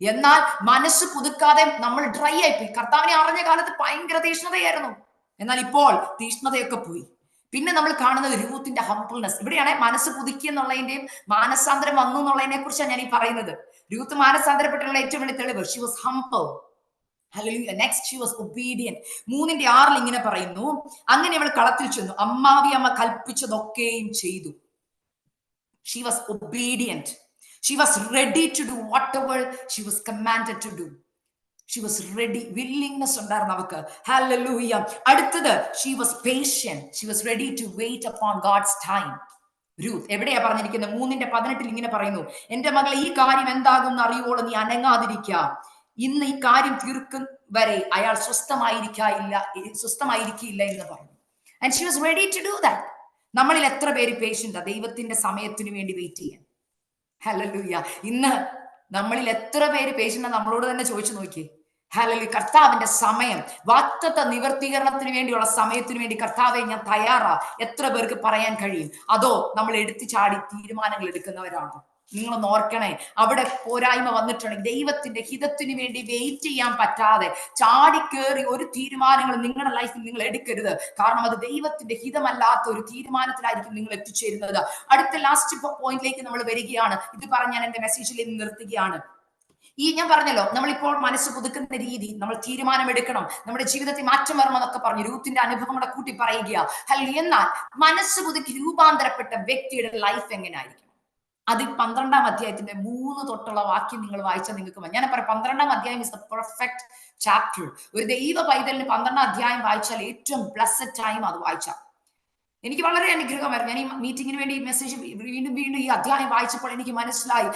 എന്നാൽ മനസ്സ് പുതുക്കാതെ നമ്മൾ ഡ്രൈ ആയിപ്പോയി. കർത്താവിനെ അറിഞ്ഞ കാലത്ത് ഭയങ്കര തീഷ്ണതയായിരുന്നു. എന്നാൽ ഇപ്പോൾ തീഷ്ണതയൊക്കെ പോയി. പിന്നെ നമ്മൾ കാണുന്നത് രൂത്തിന്റെ ഹംബിൾനെസ്. ഇവിടെയാണ് മനസ്സ് പുതുക്കി എന്നുള്ളതിന്റെയും മാനസാന്തരം വന്നു എന്നുള്ളതിനെ കുറിച്ചാണ് ഞാൻ ഈ പറയുന്നത്. രൂത്ത് മാനസാന്തരപ്പെട്ടുള്ള ഏറ്റവും വലിയ തെളിവ്, she was humble. Hallelujah. Next she was obedient. 3:6 ഇങ്ങനെ പറയുന്നു, അങ്ങനെ അവൾ കളത്തിൽ ചെന്നു, അമ്മാവി അമ്മ കൽപ്പിച്ചതൊക്കെയും ചെയ്തു. She was obedient. She was ready to do whatever she was commanded to do. She was ready. Willingness ഉണ്ടായിരുന്നു അവൾക്ക്. Hallelujah. അടുത്തത്, she was patient. She was ready to wait upon God's time. Ruth എവിടെയാ പറഞ്ഞിരിക്കുന്നത്? 3:18 ഇങ്ങനെ പറയുന്നു, എന്റെ മകളെ, ഈ കാര്യം എന്താകും അറിയുവോളം നീ അനങ്ങാതിരിക്ക. ഇന്ന് ഈ കാര്യം തീർക്കും വരെ അയാൾ സ്വസ്ഥമായിരിക്കില്ല എന്ന് പറഞ്ഞു. And she was ready to do that. നമ്മളിൽ എത്ര പേര് പേഷ്യന്റാ ദൈവത്തിന്റെ സമയത്തിന് വേണ്ടി വെയിറ്റ് ചെയ്യാൻ? ഹല്ലേലൂയ. ഇന്ന് നമ്മളിൽ എത്ര പേര് പേഷ്യന്റ്? നമ്മളോട് തന്നെ ചോദിച്ചു നോക്കി. ഹല്ലേലൂയ. കർത്താവിന്റെ സമയം, വാഗ്ദത്ത നിവർത്തീകരണത്തിന് വേണ്ടിയുള്ള സമയത്തിന് വേണ്ടി കർത്താവെ ഞാൻ തയ്യാറാ, എത്ര പേർക്ക് പറയാൻ കഴിയും? അതോ നമ്മൾ എടുത്തു ചാടി തീരുമാനങ്ങൾ എടുക്കുന്നവരാണോ? നിങ്ങളൊന്ന് ഓർക്കണേ, അവിടെ പോരായ്മ വന്നിട്ടുണ്ടെങ്കിൽ ദൈവത്തിന്റെ ഹിതത്തിന് വേണ്ടി വെയിറ്റ് ചെയ്യാൻ പറ്റാതെ ചാടിക്കേറി ഒരു തീരുമാനങ്ങളും നിങ്ങളുടെ ലൈഫിൽ നിങ്ങൾ എടുക്കരുത്. കാരണം അത് ദൈവത്തിന്റെ ഹിതമല്ലാത്ത ഒരു തീരുമാനത്തിലായിരിക്കും നിങ്ങൾ എത്തിച്ചേരുന്നത്. അടുത്ത ലാസ്റ്റ് പോയിന്റിലേക്ക് നമ്മൾ വരികയാണ്. ഇത് പറഞ്ഞ് ഞാൻ എന്റെ മെസ്സേജിൽ നിർത്തുകയാണ്. ഈ ഞാൻ പറഞ്ഞല്ലോ, നമ്മളിപ്പോൾ മനസ്സ് പുതുക്കുന്ന രീതി, നമ്മൾ തീരുമാനമെടുക്കണം, നമ്മുടെ ജീവിതത്തിൽ മാറ്റം വരണമെന്നൊക്കെ പറഞ്ഞു രൂത്തിന്റെ അനുഭവം കൂടെ കൂട്ടി പറയുക. എന്നാൽ മനസ്സ് പുതുക്കി രൂപാന്തരപ്പെട്ട വ്യക്തിയുടെ ലൈഫ് എങ്ങനെയായിരിക്കും? അത് 12-ാം അധ്യായത്തിന്റെ 3 തൊട്ടുള്ള വാക്യം നിങ്ങൾ വായിച്ചാൽ നിങ്ങൾക്ക് ഞാൻ പറയാം, 12-ാം അധ്യായം ഇസ് ദ പെർഫെക്റ്റ് ചാപ്റ്റർ. ഒരു ദൈവ പൈതലിന് 12-ാം അധ്യായം വായിച്ചാൽ ഏറ്റവും ബ്ലെസ്സഡ് ടൈം അത് വായിച്ചാൽ. എനിക്ക് വളരെ അനുഗ്രഹമായിരുന്നു. ഞാൻ ഈ മീറ്റിങ്ങിന് വേണ്ടി ഈ മെസ്സേജ് വീണ്ടും വീണ്ടും ഈ അധ്യായം വായിച്ചപ്പോൾ എനിക്ക് മനസ്സിലായി,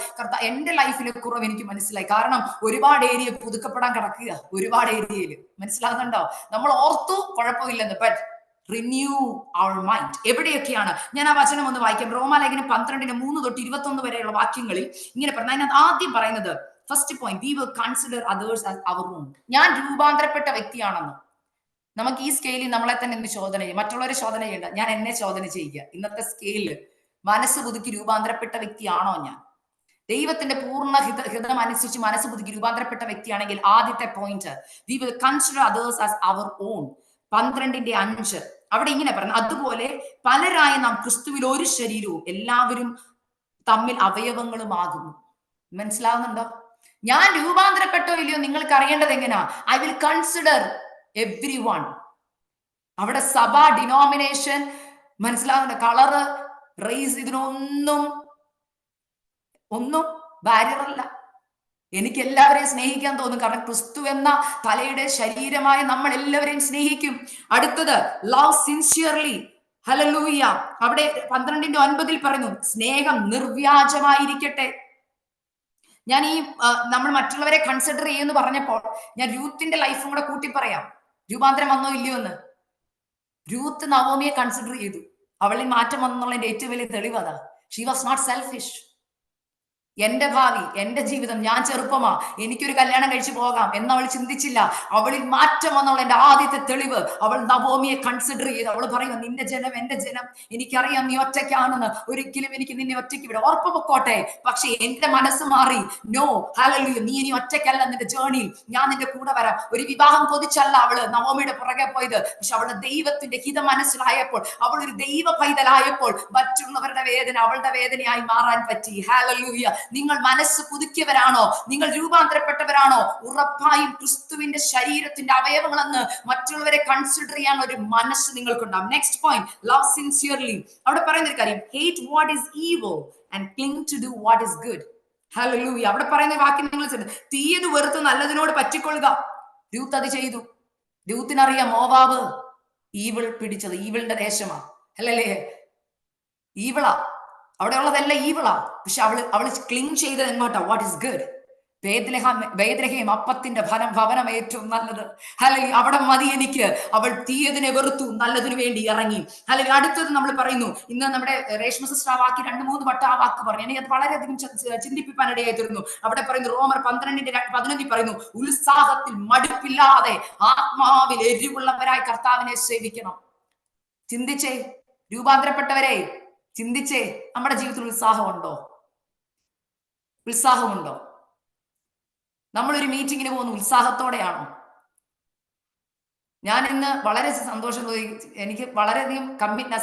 എന്റെ ലൈഫിലെ കുറവ് എനിക്ക് മനസ്സിലായി. കാരണം ഒരുപാട് ഏരിയ പുതുക്കപ്പെടാൻ കിടക്കുക, ഒരുപാട് ഏരിയയിൽ. മനസ്സിലാകുന്നുണ്ടോ? നമ്മൾ ഓർത്തു കുഴപ്പമില്ലെന്ന്, ബട്ട് റിന്യൂ അവർ മൈൻഡ്. എവിടെയൊക്കെയാണ്? ഞാൻ ആ വചനം ഒന്ന് വായിക്കാം. റോമാലേഖനം 12:3-21 വരെയുള്ള വാക്യങ്ങളിൽ ഇങ്ങനെ പറഞ്ഞു. അതിനകത്ത് ആദ്യം പറയുന്നത്, first point, we will consider others as our own. ഞാൻ രൂപാന്തരപ്പെട്ട വ്യക്തിയാണെന്ന്. നമുക്ക് ഈ സ്കെയിലിൽ നമ്മളെ തന്നെ ഒന്ന് ശോധന ചെയ്യും. മറ്റുള്ളവരെ ശോധന ചെയ്യണ്ട, ഞാൻ എന്നെ ശോധന ചെയ്യുക. ഇന്നത്തെ സ്കെയിലില് മനസ്സ് പുതുക്കി രൂപാന്തരപ്പെട്ട വ്യക്തിയാണോ ഞാൻ? ദൈവത്തിന്റെ പൂർണ്ണ ഹൃദയം അനുസരിച്ച് മനസ്സ് പുതുക്കി രൂപാന്തരപ്പെട്ട വ്യക്തിയാണെങ്കിൽ ആദ്യത്തെ point, we will consider others as our own. 12:5 അവിടെ ഇങ്ങനെ പറഞ്ഞു, അതുപോലെ പലരായ നാം ക്രിസ്തുവിൽ ഒരു ശരീരവും എല്ലാവരും തമ്മിൽ അവയവങ്ങളുമാകുന്നു. മനസ്സിലാവുന്നുണ്ടോ? ഞാൻ രൂപാന്തരപ്പെട്ടോ ഇല്ലയോ നിങ്ങൾക്ക് അറിയേണ്ടത് എങ്ങനെയാ? I will consider every one. അവിടെ സഭ, ഡിനോമിനേഷൻ, മനസ്സിലാവുന്ന കളറ്, റേസ്, ഇതിനൊന്നും ബാരിയർ അല്ല. എനിക്ക് എല്ലാവരെയും സ്നേഹിക്കാൻ തോന്നും. കാരണം ക്രിസ്തു എന്ന തലയുടെ ശരീരമായ നമ്മൾ എല്ലാവരെയും സ്നേഹിക്കും. അടുത്തത്, ലവ് സിൻസിയർലി. ഹല്ലേലൂയ. അവിടെ 12:9 പറയുന്നു, സ്നേഹം നിർവ്യാജമായിരിക്കട്ടെ. ഞാൻ ഈ നമ്മൾ മറ്റുള്ളവരെ കൺസിഡർ ചെയ്യുമെന്ന് പറഞ്ഞപ്പോൾ ഞാൻ രൂത്തിന്റെ ലൈഫും കൂടെ കൂട്ടി പറയാം. രൂപാന്തരം വന്നോ ഇല്ലയോ എന്ന്. രൂത്ത് നവോമിയെ കൺസിഡർ ചെയ്തു. അവളിൽ മാറ്റം വന്നുള്ളതിന്റെ ഏറ്റവും വലിയ തെളിവ് അതാ. She was not selfish. എന്റെ ഭാവി, എന്റെ ജീവിതം, ഞാൻ ചെറുപ്പമാ, എനിക്കൊരു കല്യാണം കഴിച്ചു പോകാം എന്ന് അവൾ ചിന്തിച്ചില്ല. അവളിൽ മാറ്റം വന്നുള്ള എന്റെ ആദ്യത്തെ തെളിവ്, അവൾ നവോമിയെ കൺസിഡർ ചെയ്തു. അവൾ പറയുന്നു, നിന്റെ ജനം എന്റെ ജനം, എനിക്കറിയാം നീ ഒറ്റയ്ക്കാണെന്ന്, ഒരിക്കലും എനിക്ക് നിന്നെ ഒറ്റയ്ക്ക് വിടാം, ഉറപ്പ് പൊക്കോട്ടെ. പക്ഷെ എന്റെ മനസ്സ് മാറി. നോ, ഹല്ലേലൂയ, നീ ഇനി ഒറ്റയ്ക്കല്ല, നിന്റെ ജേർണിയിൽ ഞാൻ നിന്റെ കൂടെ വരാം. ഒരു വിവാഹം കൊതിച്ചല്ല അവള് നവോമിയുടെ പുറകെ പോയത്. പക്ഷെ അവളുടെ ദൈവത്തിന്റെ ഹിതം മനസ്സിലായപ്പോൾ, അവൾ ഒരു ദൈവ പൈതലായപ്പോൾ മറ്റുള്ളവരുടെ വേദന അവളുടെ വേദനയായി മാറാൻ പറ്റി. ഹല്ലേലൂയ. നിങ്ങൾ മനസ്സ് പുതുക്കിയവരാണോ? നിങ്ങൾ രൂപാന്തരപ്പെട്ടവരാണോ? ഉറപ്പായും ക്രിസ്തുവിന്റെ ശരീരത്തിന്റെ അവയവങ്ങളെന്ന് മറ്റുള്ളവരെ കൺസിഡർ ചെയ്യാൻ ഒരു മനസ്സ് നിങ്ങൾക്കുണ്ടാവും. Next point, love sincerely. അവിടെ പറയുന്ന ഒരു കാര്യം, hate what is evil and cling to do what is good. Hallelujah. അവിടെ പറയുന്ന വാക്യം നിങ്ങൾ തീയത് വെറുത്ത് നല്ലതിനോട് പറ്റിക്കൊള്ളുക. രൂത്ത് അത് ചെയ്തു. രൂത്തിനറിയാം മോവാബ് ഈവിൾ പിടിച്ചത്, ഈവിളിന്റെ ദേശമാ. അല്ലല്ലേ? ഈവിളാ, അവിടെ ഉള്ളതെല്ലാം ഈവിളാ. പക്ഷെ അവള് ക്ലിങ് ചെയ്തത് എങ്ങോട്ടാ? What is good. ബേത്ലഹേം അപ്പത്തിന്റെ ഭവനം ഏറ്റവും നല്ലത്. അല്ലെങ്കിൽ അവിടെ മതി എനിക്ക്. അവൾ തീയതിനെ വെറുത്തു, നല്ലതിനു വേണ്ടി ഇറങ്ങി. അല്ലെങ്കിൽ അടുത്തത് നമ്മൾ പറയുന്നു, ഇന്ന് നമ്മുടെ രേഷ്മ സിസ്റ്റർ ആ വാക്ക് 2-3 വട്ടം ആ വാക്ക് പറഞ്ഞു. എനിക്ക് അത് വളരെയധികം ചിന്തിപ്പിക്കാൻ ഇടയായി തീർന്നു. അവിടെ പറയുന്നു, റോമർ 12:11 പറയുന്നു, ഉത്സാഹത്തിൽ മടുപ്പില്ലാതെ ആത്മാവിൽ എരിവുള്ളവരായി കർത്താവിനെ സേവിക്കണം. ചിന്തിച്ചേ, രൂപാന്തരപ്പെട്ടവരെ ചിന്തിച്ചേ, നമ്മുടെ ജീവിതത്തിൽ ഉത്സാഹമുണ്ടോ? ഉത്സാഹമുണ്ടോ? നമ്മളൊരു മീറ്റിങ്ങിന് പോകുന്ന ഉത്സാഹത്തോടെയാണോ? ഞാൻ ഇന്ന് വളരെ സന്തോഷം തോന്നി. എനിക്ക് വളരെയധികം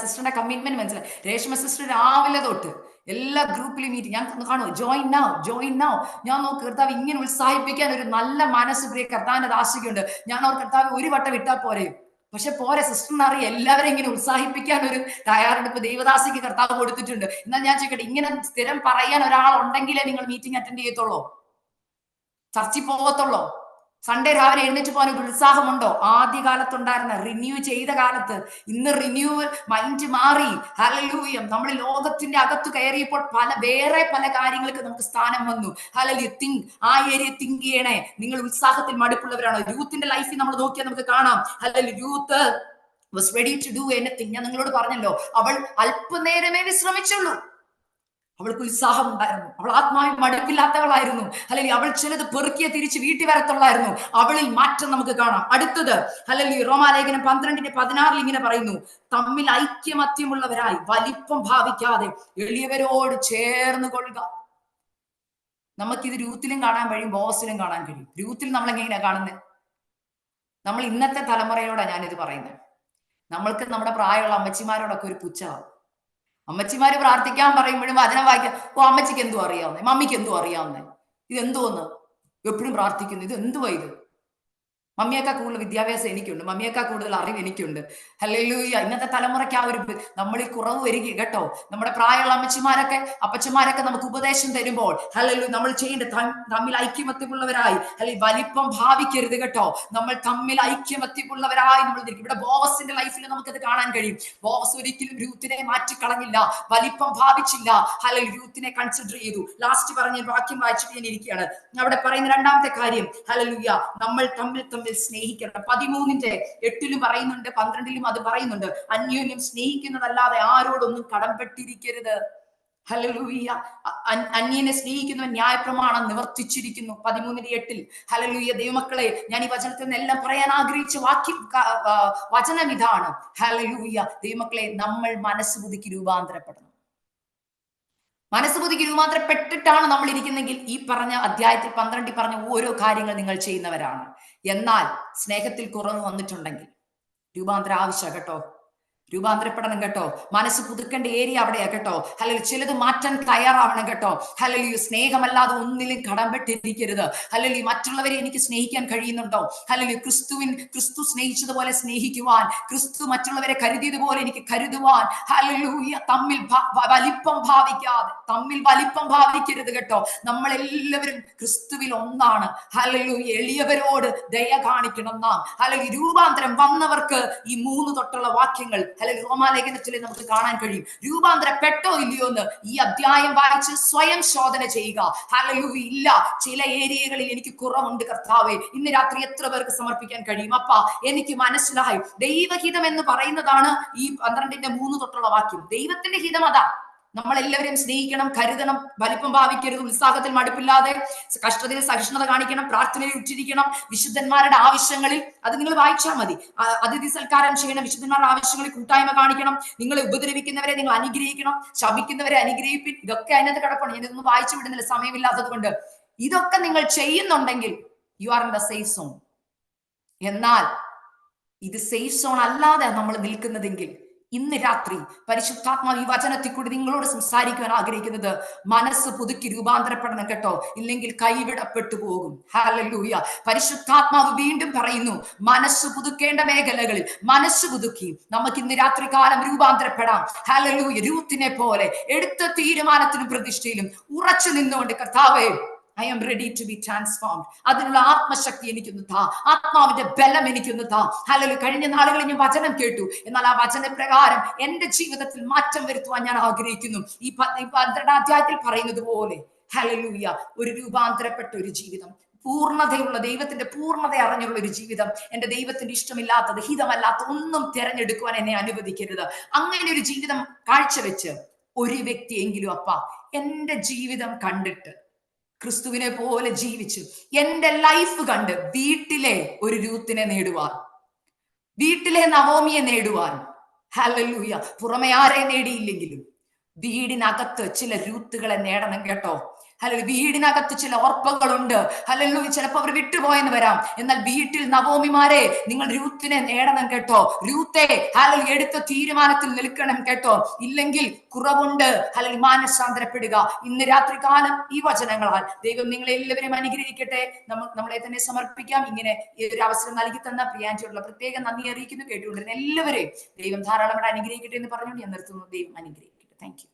സിസ്റ്ററിന്റെ കമ്മിറ്റ്മെന്റ് മനസ്സിലായി. രേഷ്മ സിസ്റ്റർ രാവിലെ തൊട്ട് എല്ലാ ഗ്രൂപ്പിലും മീറ്റിംഗ് ഞാൻ കാണുമോ, ജോയിൻ നൗ, ജോയിൻ നൗ. ഞാൻ നോക്ക്, കർത്താവ് ഇങ്ങനെ ഉത്സാഹിപ്പിക്കാൻ ഒരു നല്ല മനസ്സ് പ്രിയ കർത്താവിന്റെ ദാസികയുണ്ട്. ഞാൻ അവർ കർത്താവ് ഒരു വട്ടം വിട്ടാൽ പോരെ. പക്ഷെ പോരെ, സിസ്റ്ററിനറിയാം എല്ലാവരും ഇങ്ങനെ ഉത്സാഹിപ്പിക്കാൻ ഒരു തയ്യാറെടുപ്പ് ദൈവദാസിക്ക് കർത്താവ് കൊടുത്തിട്ടുണ്ട്. എന്നാൽ ഞാൻ ചോദിക്കട്ടെ, ഇങ്ങനെ സ്ഥിരം പറയാൻ ഒരാൾ ഉണ്ടെങ്കിലേ നിങ്ങൾ മീറ്റിംഗ് അറ്റൻഡ് ചെയ്യത്തുള്ളൂ, ചർച്ചിൽ പോകത്തുള്ളൂ, സൺഡേ രാവിലെ എഴുന്നേറ്റ് പോകാൻ ഒരു ഉത്സാഹമുണ്ടോ? ആദ്യകാലത്തുണ്ടായിരുന്ന റിന്യൂ ചെയ്ത കാലത്ത്. ഇന്ന് റിന്യൂ മൈൻഡ് മാറി. ഹല്ലേലൂയ. നമ്മൾ ലോകത്തിന്റെ അകത്ത് കയറിയപ്പോൾ വേറെ പല കാര്യങ്ങൾക്ക് നമുക്ക് സ്ഥാനം വന്നു. ഹല്ലേലൂയ. ആ ഏരിയ തിങ്ക് ചെയ്യണേ. നിങ്ങൾ ഉത്സാഹത്തിൽ മടുപ്പുള്ളവരാണോ? യൂത്തിന്റെ ലൈഫിൽ നമ്മൾ നോക്കിയാൽ നമുക്ക് കാണാം. Hallelujah. Youth was ready to do anything. ഞാൻ നിങ്ങളോട് പറഞ്ഞല്ലോ, അവൾ അല്പനേരമേ വിശ്രമിച്ചുള്ളൂ. അവൾക്ക് ഉത്സാഹം ഉണ്ടായിരുന്നു. അവൾ ആത്മാവിൽ മടുപ്പില്ലാത്തവളായിരുന്നു. അല്ലെങ്കിൽ അവൾ ചിലത് പെറുക്കിയ തിരിച്ച് വീട്ടിൽ വരത്തുള്ളായിരുന്നു. അവളിൽ മാറ്റം നമുക്ക് കാണാം. അടുത്തത്, അല്ലെങ്കിൽ റോമാലേഖനം 12:16 ഇങ്ങനെ പറയുന്നു, തമ്മിൽ ഐക്യമത്യമുള്ളവരായി വലിപ്പം ഭാവിക്കാതെ എളിയവരോട് ചേർന്ന് കൊള്ളുക. നമുക്കിത് രൂത്തിലും കാണാൻ കഴിയും, ബോസിലും കാണാൻ കഴിയും. രൂത്തിൽ നമ്മൾ എങ്ങനെയാ കാണുന്നത്? നമ്മൾ ഇന്നത്തെ തലമുറയോടാണ് ഞാനിത് പറയുന്നത്. നമ്മൾക്ക് നമ്മുടെ പ്രായമുള്ള അമ്മച്ചിമാരോടൊക്കെ ഒരു പുച്ഛമാണ്. അമ്മച്ചിമാര് പ്രാർത്ഥിക്കാൻ പറയുമ്പോഴും വചനം വായിക്കാൻ, ഓ അമ്മച്ചിക്ക് എന്തോ അറിയാവുന്നേ, മമ്മിക്ക് എന്തോ അറിയാവുന്നേ, ഇത് എന്തോന്ന് എപ്പോഴും പ്രാർത്ഥിക്കുന്നു, ഇത് എന്തുവാ ഇത്? മമ്മിയേക്കാൾ കൂടുതൽ വിദ്യാഭ്യാസം എനിക്കുണ്ട്, മമ്മിയേക്കാൾ കൂടുതൽ അറിവ് എനിക്കുണ്ട്. ഹല്ലേലൂയ. ഇന്നത്തെ തലമുറയ്ക്ക് ആ ഒരു നമ്മളിൽ കുറവ് വരിക കേട്ടോ. നമ്മുടെ പ്രായമുള്ള അമ്മച്ചിമാരൊക്കെ അപ്പച്ചമാരൊക്കെ നമുക്ക് ഉപദേശം തരുമ്പോൾ ഹല്ലേലൂയ നമ്മൾ ചെയ്യേണ്ടത് തമ്മിൽ ഐക്യമത്യമുള്ളവരായി, അല്ലെങ്കിൽ വലിപ്പം ഭാവിക്കരുത് കേട്ടോ. നമ്മൾ തമ്മിൽ ഐക്യമത്യമുള്ളവരായി നമ്മൾ നിൽക്കും. ഇവിടെ ബോവസിന്റെ ലൈഫിൽ നമുക്കത് കാണാൻ കഴിയും. ബോവസ് ഒരിക്കലും രൂത്തിനെ മാറ്റിക്കളഞ്ഞില്ല, വലിപ്പം ഭാവിച്ചില്ല. ഹല്ലേലൂയ, രൂത്തിനെ കൺസിഡർ ചെയ്തു. ലാസ്റ്റ് പറഞ്ഞ വാക്യം വായിച്ചിട്ട് ഞാൻ ഇരിക്കുകയാണ്. അവിടെ പറയുന്ന രണ്ടാമത്തെ കാര്യം ഹല്ലേലൂയ, നമ്മൾ തമ്മിൽ സ്നേഹിക്കണം. 13:8 പറയുന്നുണ്ട്, 12 അത് പറയുന്നുണ്ട്. അന്യോന്യം സ്നേഹിക്കുന്നതല്ലാതെ ആരോടൊന്നും കടംപെട്ടിരിക്കരുത്. ഹല്ലേലൂയ. അന്യനെ സ്നേഹിക്കുന്നവൻ ന്യായപ്രമാണം നിവർത്തിച്ചിരിക്കുന്നു. 13:8. ഹല്ലേലൂയ. ദൈവമക്കളെ, ഞാൻ ഈ വചനത്തിൽ നിന്നെല്ലാം പറയാൻ ആഗ്രഹിച്ച വചനം ഇതാണ്. ഹല്ലേലൂയ. ദൈവമക്കളെ, നമ്മൾ മനസ്സ് പുതുക്കി രൂപാന്തരപ്പെടണം. മനസ്സ് പുതുക്കി രൂപാന്തരപ്പെട്ടിട്ടാണ് നമ്മൾ ഇരിക്കുന്നെങ്കിൽ ഈ പറഞ്ഞ അധ്യായത്തിൽ 12 പറഞ്ഞ ഓരോ കാര്യങ്ങൾ നിങ്ങൾ ചെയ്യുന്നവരാണ്. എന്നാൽ സ്നേഹത്തിൽ കുറവ് വന്നിട്ടുണ്ടെങ്കിൽ രൂപാന്തരം ആവശ്യം കേട്ടോ. രൂപാന്തരപ്പെടണം കേട്ടോ. മനസ്സ് പുതുക്കേണ്ട ഏരിയ അവിടെയാ കേട്ടോ. അല്ലെങ്കിൽ ചിലത് മാറ്റാൻ തയ്യാറാവണം കേട്ടോ. അല്ലെങ്കിൽ സ്നേഹമല്ലാതെ ഒന്നിലും കടംപെട്ടിരിക്കരുത്. അല്ലെങ്കിൽ മറ്റുള്ളവരെ എനിക്ക് സ്നേഹിക്കാൻ കഴിയുന്നുണ്ടോ? അല്ലെങ്കിൽ ക്രിസ്തു സ്നേഹിച്ചതുപോലെ സ്നേഹിക്കുവാൻ, ക്രിസ്തു മറ്റുള്ളവരെ കരുതിയതുപോലെ എനിക്ക് കരുതുവാൻ. ഹല്ലേലൂയ. തമ്മിൽ വലിപ്പം ഭാവിക്കരുത് കേട്ടോ. നമ്മളെല്ലാവരും ക്രിസ്തുവിൽ ഒന്നാണ്. ഹല്ലേലൂയ. എളിയവരോട് ദയ കാണിക്കണം നാം. അല്ലെങ്കിൽ രൂപാന്തരം വന്നവർക്ക് ഈ 3 തൊട്ടുള്ള വാക്യങ്ങൾ അല്ലെങ്കിൽ റോമാലേഖനത്തിൽ നമുക്ക് കാണാൻ കഴിയും. രൂപാന്തരപ്പെട്ടോ ഇല്ലയോ എന്ന് ഈ അധ്യായം വായിച്ച് സ്വയം ശോധന ചെയ്യുക. ഹല്ലേലൂയ. ഇല്ല, ചില ഏരിയകളിൽ എനിക്ക് കുറവുണ്ട് കർത്താവേ. ഇന്ന് രാത്രി എത്ര പേർക്ക് സമർപ്പിക്കാൻ കഴിയും? അപ്പ എനിക്ക് മനസ്സിലായി, ദൈവഹിതം എന്ന് പറയുന്നതാണ് ഈ 12ന്റെ 3 തൊട്ടുള്ള വാക്യം. ദൈവത്തിന്റെ ഹിതം അതാ. നമ്മളെല്ലാവരെയും സ്നേഹിക്കണം, കരുതണം, വലിപ്പം ഭാവിക്കരുത്, ഉത്സാഹത്തിൽ മടുപ്പില്ലാതെ, കഷ്ടതയിൽ സഹിഷ്ണുത കാണിക്കണം, പ്രാർത്ഥനയിൽ ഉറ്റിരിക്കണം, വിശുദ്ധന്മാരുടെ ആവശ്യങ്ങളിൽ, അത് നിങ്ങൾ വായിച്ചാൽ മതി. അതിഥി സൽക്കാരം ചെയ്യണം, വിശുദ്ധന്മാരുടെ ആവശ്യങ്ങളിൽ കൂട്ടായ്മ കാണിക്കണം, നിങ്ങളെ ഉപദ്രവിക്കുന്നവരെ നിങ്ങൾ അനുഗ്രഹിക്കണം, ശപിക്കുന്നവരെ അനുഗ്രഹിപ്പിൻ. ഇതൊക്കെ അതിനകത്ത് കിടപ്പണം. ഞാൻ ഇതൊന്നും വായിച്ചു വിടുന്നില്ല, സമയമില്ലാത്തത് കൊണ്ട്. ഇതൊക്കെ നിങ്ങൾ ചെയ്യുന്നുണ്ടെങ്കിൽ you are in the safe zone. എന്നാൽ ഇത് സേഫ് സോൺ അല്ലാതെ നമ്മൾ നിൽക്കുന്നതെങ്കിൽ ഇന്ന് രാത്രി പരിശുദ്ധാത്മാവ് ഈ വചനത്തിൽ കൂടി നിങ്ങളോട് സംസാരിക്കുവാൻ ആഗ്രഹിക്കുന്നത്, മനസ്സ് പുതുക്കി രൂപാന്തരപ്പെടണം കേട്ടോ. ഇല്ലെങ്കിൽ കൈവിടപ്പെട്ടു പോകും. ഹല്ലേലൂയ. പരിശുദ്ധാത്മാവ് വീണ്ടും പറയുന്നു, മനസ്സ് പുതുക്കേണ്ട മേഖലകളിൽ മനസ്സ് പുതുക്കി നമുക്ക് ഇന്ന് രാത്രി കാലം രൂപാന്തരപ്പെടാം. ഹല്ലേലൂയ. രൂത്തിനെ പോലെ എടുത്ത തീരുമാനത്തിലും പ്രതിഷ്ഠയിലും ഉറച്ചു നിന്നുകൊണ്ട്, കർത്താവേ, I am ready to be transformed. അതിനുള്ള ആത്മശക്തി എനിക്കൊന്ന് താ, ആത്മാവിന്റെ ബലം എനിക്കൊന്ന് താ. ഹല്ലേലൂയ. കഴിഞ്ഞ നാളുകളിൽ ഞാൻ വചനം കേട്ടു. എന്നാൽ ആ വചനപ്രകാരം എന്റെ ജീവിതത്തിൽ മാറ്റം വരുത്തുവാൻ ഞാൻ ആഗ്രഹിക്കുന്നു. ഈ 12ാം അധ്യായത്തിൽ പറയുന്നത് പോലെ ഹല്ലേലൂയ, ഒരു രൂപാന്തരപ്പെട്ട ഒരു ജീവിതം, പൂർണ്ണതയുള്ള ദൈവത്തിന്റെ പൂർണ്ണത അറിഞ്ഞുള്ള ഒരു ജീവിതം. എന്റെ ദൈവത്തിന്റെ ഇഷ്ടമില്ലാത്തത്, ഹിതമല്ലാത്ത ഒന്നും തിരഞ്ഞെടുക്കുവാൻ എന്നെ അനുവദിക്കരുത്. അങ്ങനെ ഒരു ജീവിതം കാഴ്ചവെച്ച് ഒരു വ്യക്തിയെങ്കിലും അപ്പ എന്റെ ജീവിതം കണ്ടിട്ട് ക്രിസ്തുവിനെ പോലെ ജീവിച്ചു എന്റെ ലൈഫ് കണ്ട് വീട്ടിലെ ഒരു രൂത്തിനെ നേടുവാൻ, വീട്ടിലെ നവോമിയെ നേടുവാൻ, ഹല്ലേലൂയ, പുറമെ ആരെ നേടിയില്ലെങ്കിലും വീടിനകത്ത് ചില രൂത്തുകളെ നേടണം കേട്ടോ. അല്ലെങ്കിൽ വീടിനകത്ത് ചില ഓർപ്പകളുണ്ട്. ഹല്ലേലൂയ. ചിലപ്പോൾ അവർ വിട്ടുപോയെന്ന് വരാം. എന്നാൽ വീട്ടിൽ നവോമിമാരെ നിങ്ങൾ രൂത്തിനെ നേടണം കേട്ടോ. രൂത്തെ ഹല്ലേലൂയ എടുത്ത തീരുമാനത്തിൽ നിൽക്കണം കേട്ടോ. ഇല്ലെങ്കിൽ കുറവുണ്ട്. ഹല്ലേലൂയ. മാനസാന്തരപ്പെടുക. ഇന്ന് രാത്രി കാലം ഈ വചനങ്ങളാൽ ദൈവം നിങ്ങളെ എല്ലാവരെയും അനുഗ്രഹിക്കട്ടെ. നമ്മളെ തന്നെ സമർപ്പിക്കാം. ഇങ്ങനെ ഈ ഒരു അവസരം നൽകി തന്ന പ്രിയാൻറ്റിയോടുള്ള പ്രത്യേക നന്ദി അറിയിക്കുന്നു. കേട്ടുകൊണ്ടിരുന്ന എല്ലാവരെയും ദൈവം ധാരാളം അനുഗ്രഹിക്കട്ടെ എന്ന് പറഞ്ഞുകൊണ്ട് ഞാൻ നിർത്തുന്നു. ദൈവം അനുഗ്രഹിക്കട്ടെ. Thank you.